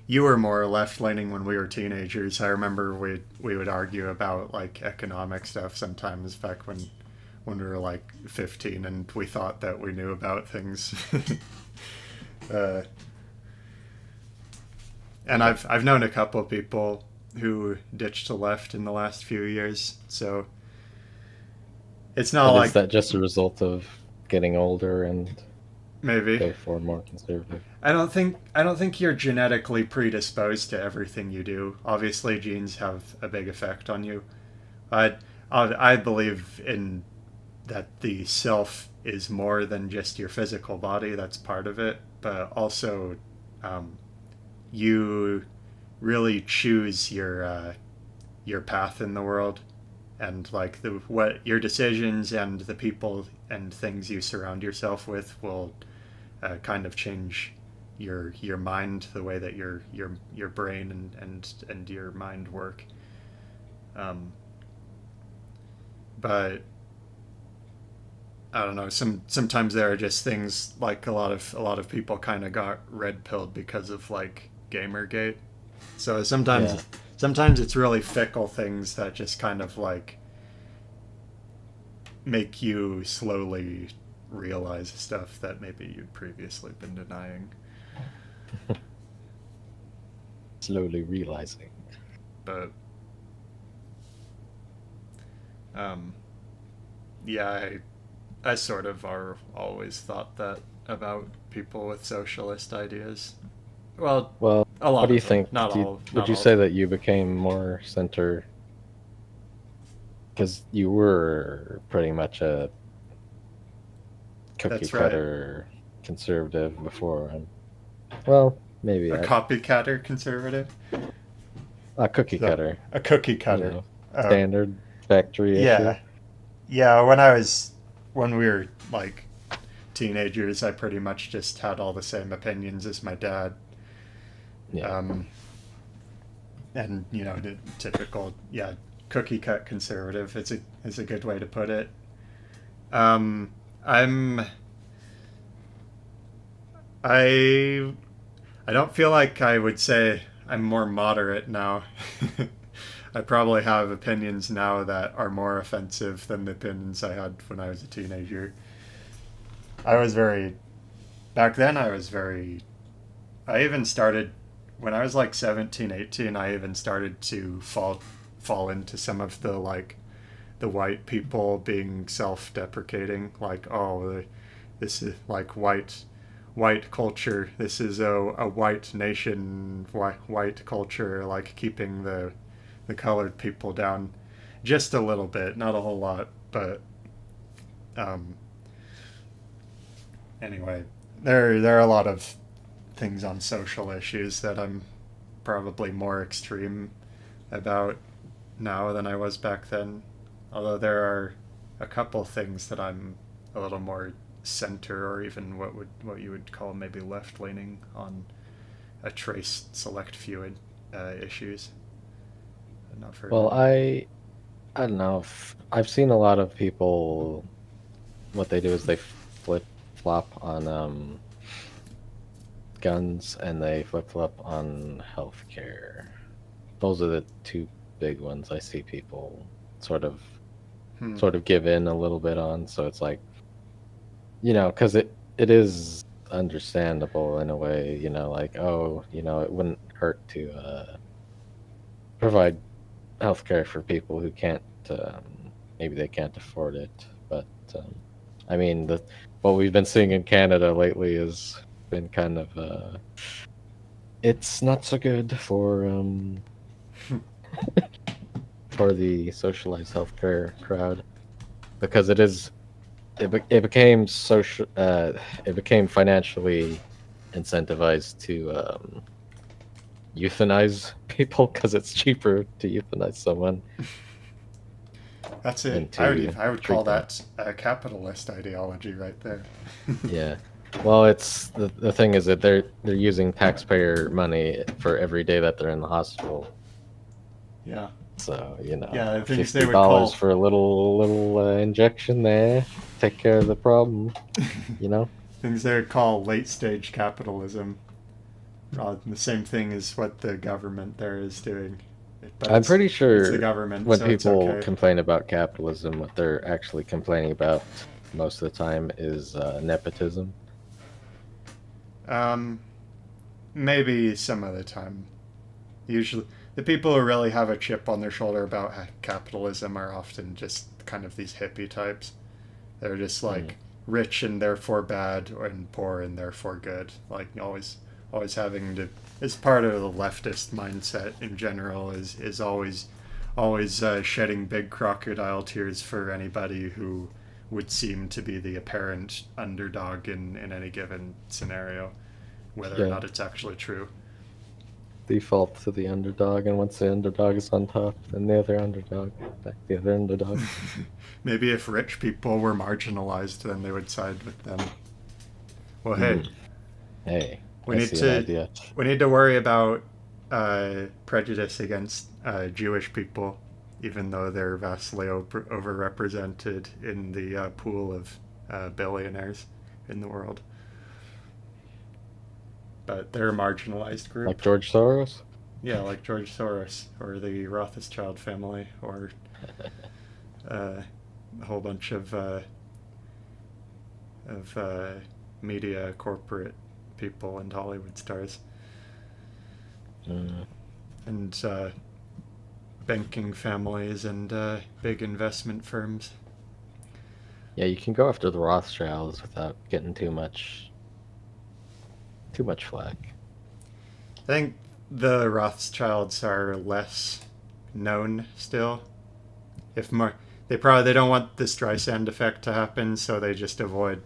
you were more left leaning when we were teenagers. I remember we would argue about like economic stuff sometimes back when we were like 15 and we thought that we knew about things. uh, and I've known a couple of people who ditched the left in the last few years, so it's not but is like that just a result of getting older and maybe. go for more conservative? I don't think you're genetically predisposed to everything you do. Obviously, genes have a big effect on you. But I believe in that the self is more than just your physical body. That's part of it, but also you really choose your path in the world, and like the what your decisions and the people and things you surround yourself with will kind of change your mind, the way that your brain and your mind work. Um, but I don't know. Sometimes there are just things like a lot of people kind of got red pilled because of like GamerGate. So Yeah. sometimes it's really fickle things that just kind of like make you slowly realize stuff that maybe you'd previously been denying. Slowly realizing. But um, yeah, I sort of are always thought that about people with socialist ideas. Well, Well, a what lot do you of them, think? Would not you all of say them. that you became more center because you were pretty much a cookie That's right. cutter conservative before? Well, maybe A copycatter conservative. a cookie So cutter. a cookie You cutter. know, Uh, standard factory issue. yeah, yeah. When we were like teenagers, I pretty much just had all the same opinions as my dad. Yeah. Um, and the typical, yeah, cookie cut conservative. It's a good way to put it. I'm I I don't feel like I would say I'm more moderate now. I probably have opinions now that are more offensive than the opinions I had when I was a teenager. I was very back then I was very I even started when I was like 17, 18. I even started to fall into some of the like the white people being self-deprecating, like, oh, this is like white culture. This is a white nation, white culture, like keeping the colored people down just a little bit, not a whole lot, but um, anyway, there are a lot of things on social issues that I'm probably more extreme about now than I was back then. Although there are a couple things that I'm a little more center, or even what you would call maybe left leaning on a trace select few issues. Not very Well, many. I don't know. I've seen a lot of people. What they do is they flip flop on guns and they flip flop on healthcare. Those are the two big ones I see people sort of Hmm. give in a little bit on. So it's like, because it is understandable in a way, like, oh, it wouldn't hurt to provide healthcare for people who can't, maybe they can't afford it. But I mean, what we've been seeing in Canada lately has been kind of it's not so good for the socialized healthcare crowd, because it became social it became financially incentivized to euthanize people because it's cheaper to euthanize someone That's than it. to I would call treat them. that a capitalist ideology right there. Yeah. Well, it's the thing is that they're using taxpayer money for every day that they're in the hospital. Yeah. So, Yeah, the things they would $50 call for a little injection there, take care of the problem, you know? things they would call late stage capitalism. The same thing as what the government there is doing, but I'm pretty it's the sure government, when so it's people okay. complain about capitalism, what they're actually complaining about most of the time is nepotism. Um, Maybe some of the time. Usually, the people who really have a chip on their shoulder about capitalism are often just kind of these hippie types. They're just Mm. like rich and therefore bad, and poor and therefore good. Like always having to. It's part of the leftist mindset in general. Is always shedding big crocodile tears for anybody who would seem to be the apparent underdog in any given scenario, whether or Yeah, not it's actually true. default to the underdog, and once the underdog is on top, then the other underdog, back the other underdog. Maybe if rich people were marginalized, then they would side with them. Well, hey, Hmm. Hey, we I need see an to idea. we need to worry about prejudice against Jewish people, even though they're vastly overrepresented in the pool of billionaires in the world. But they're a marginalized Like group. George Soros? Yeah, like George Soros or the Rothschild family or a whole bunch of media corporate people and Hollywood stars Mm. and banking families and big investment firms. Yeah, you can go after the Rothschilds without getting too much flack. I think the Rothschilds are less known still. If more, they don't want the Streisand effect to happen, so they just avoid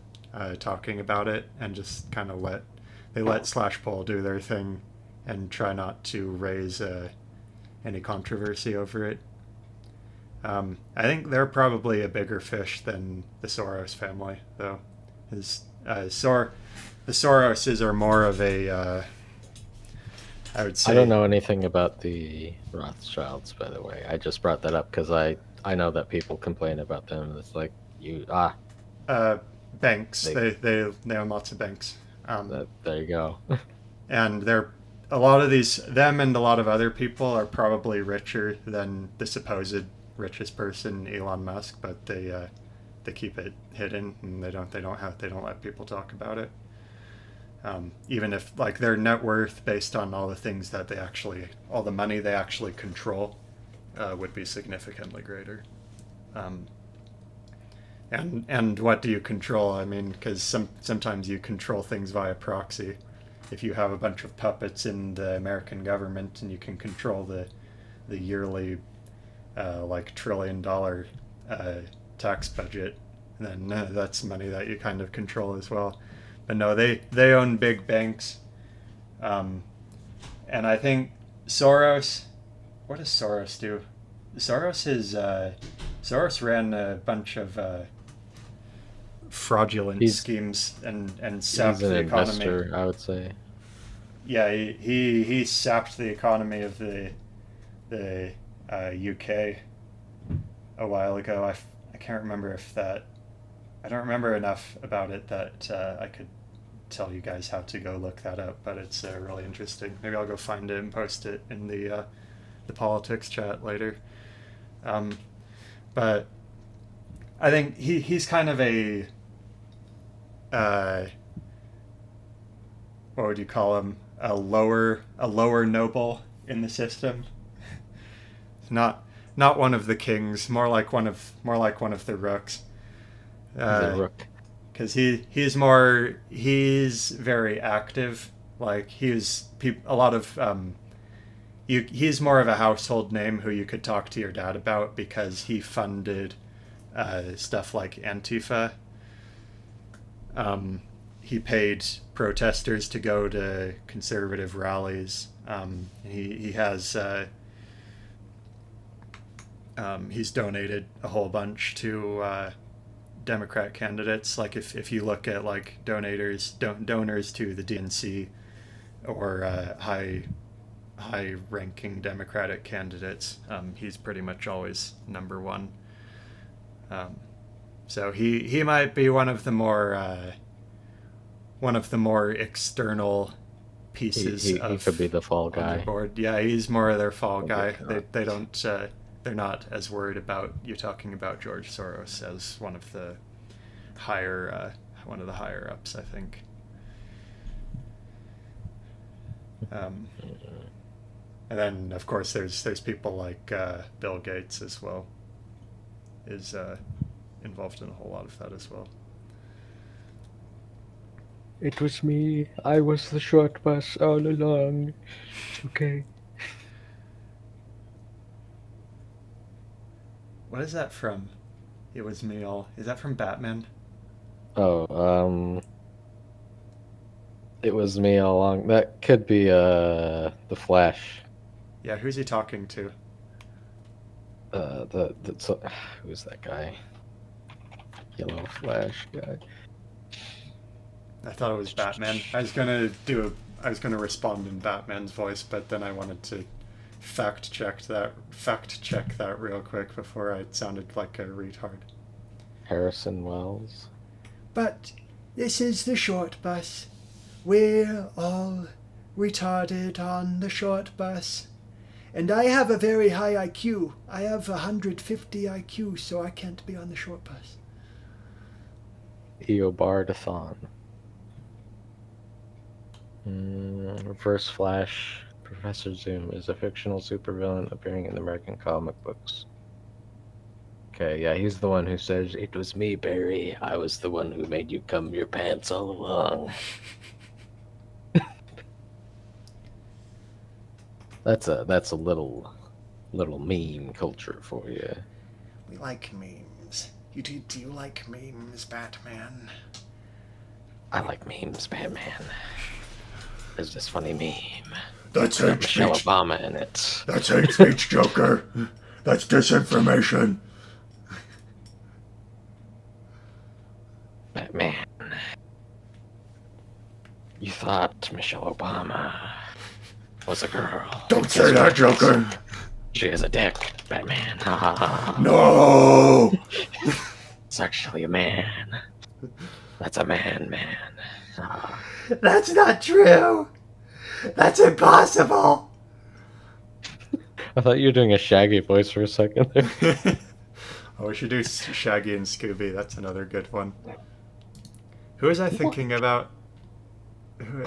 talking about it and just kind of let Slash Poll do their thing and try not to raise any controversy over it. I think they're probably a bigger fish than the Soros family, though. Is the Soroses are more of a I would say I don't know anything about the Rothschilds, by the way. I just brought that up because I know that people complain about them. It's like uh, banks. they They own lots of banks. there you go. And they're a lot of these them and a lot of other people are probably richer than the supposed richest person, Elon Musk, but they keep it hidden and they don't let people talk about it. Even if like their net worth based on all the things that all the money they actually control would be significantly greater. Um, and what do you control? I mean, because sometimes you control things via proxy. If you have a bunch of puppets in the American government and you can control the yearly like $1 trillion tax budget, then that's money that you kind of control as well. But no, they own big banks, and I think Soros. What does Soros do? Soros ran a bunch of fraudulent schemes and sapped He's an the economy. investor, I would say. Yeah, he sapped the economy of the UK a while ago. I can't remember if that. I don't remember enough about it that I could tell you guys how to go look that up, but it's really interesting. Maybe I'll go find it and post it in the politics chat later. But I think he's kind of a what would you call him? A lower noble in the system. Not one of the kings, more like one of the rooks. He's a rook. Because he's very active. Like he's more of a household name who you could talk to your dad about because he funded stuff like Antifa. He paid protesters to go to conservative rallies. He has he's donated a whole bunch to Democrat candidates. Like if you look at like donors to the DNC or high ranking Democratic candidates, he's pretty much always number one. So he might be one of the more external pieces. He could be the fall on their guy. board. Yeah, he's more of their fall guy. Okay. They don't. They're not as worried about you talking about George Soros as one of the higher ups, I think. And then of course there's people like Bill Gates as well. Is involved in a whole lot of that as well. It was me. I was the short bus all along. Okay. What is that from? It was me all. Is that from Batman? Oh, it was me all along. That could be the Flash. Yeah, who's he talking to? Who's that guy? Yellow Flash guy. I thought it was Batman. I was gonna respond in Batman's voice, but then I wanted to fact check that real quick before I sounded like a retard. Harrison Wells. But this is the short bus. We're all retarded on the short bus. And I have a very high IQ. I have 150 IQ, so I can't be on the short bus. Eobardathon. Reverse Flash. Professor Zoom is a fictional supervillain appearing in the American comic books. Okay, yeah, he's the one who says, "It was me, Barry. I was the one who made you cum your pants all along." That's a little meme culture for you. We like memes. Do you like memes, Batman? I like memes, Batman. There's this funny meme. That's Got hate Michelle speech. Obama in it. That's hate speech, Joker. That's disinformation. Batman. You thought Michelle Obama was a girl. Don't say that, Joker. She is a dick, Batman. Ha ha ha. No. It's actually a man. That's a man. Ah. That's not true. That's impossible. I thought you were doing a Shaggy voice for a second there. Oh, we should do Shaggy and Scooby. That's another good one. Who was I thinking about? Who?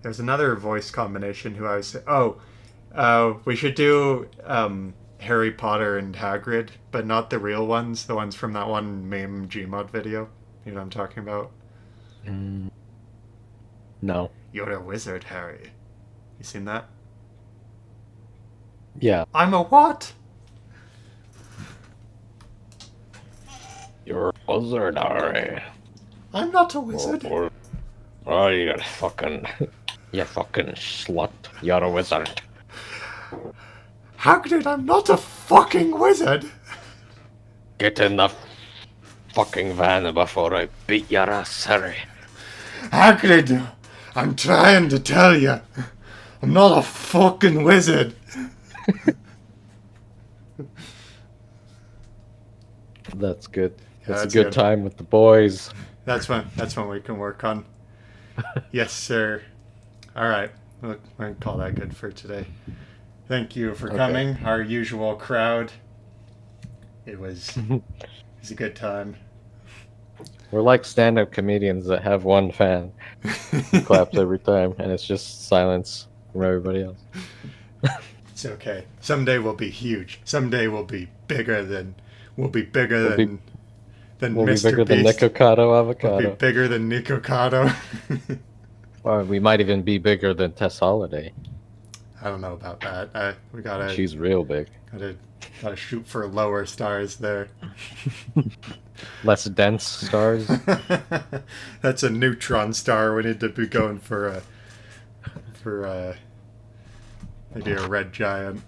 There's another voice combination who I was. We should do Harry Potter and Hagrid, but not the real ones. The ones from that one meme Gmod video. You know what I'm talking about? No. You're a wizard, Harry. You seen that? Yeah. I'm a what? You're a wizard, Harry. I'm not a wizard. Oh, you fucking slut. You're a wizard. Hagrid, I'm not a fucking wizard. Get in the fucking van before I beat your ass, Harry. Hagrid, I'm trying to tell you. I'm not a fucking wizard. That's good. Yeah, It's a that's good good. time with the boys. That's one we can work on. Yes, sir. All right. We're going to call that good for today. Thank you for coming, our usual crowd. It was a good time. We're like stand-up comedians that have one fan who claps every time, and it's just silence from everybody else. It's okay. Someday we'll be huge. Someday we'll be bigger than We'll Mr. be bigger Beast. than Nikocado We'll be Avocado. bigger than Nico Cotto. Or we might even be bigger than Tess Holiday. I don't know about that. We gotta She's real big. gotta shoot for lower stars there. Less dense stars. That's a neutron star. We need to be going for maybe a red giant.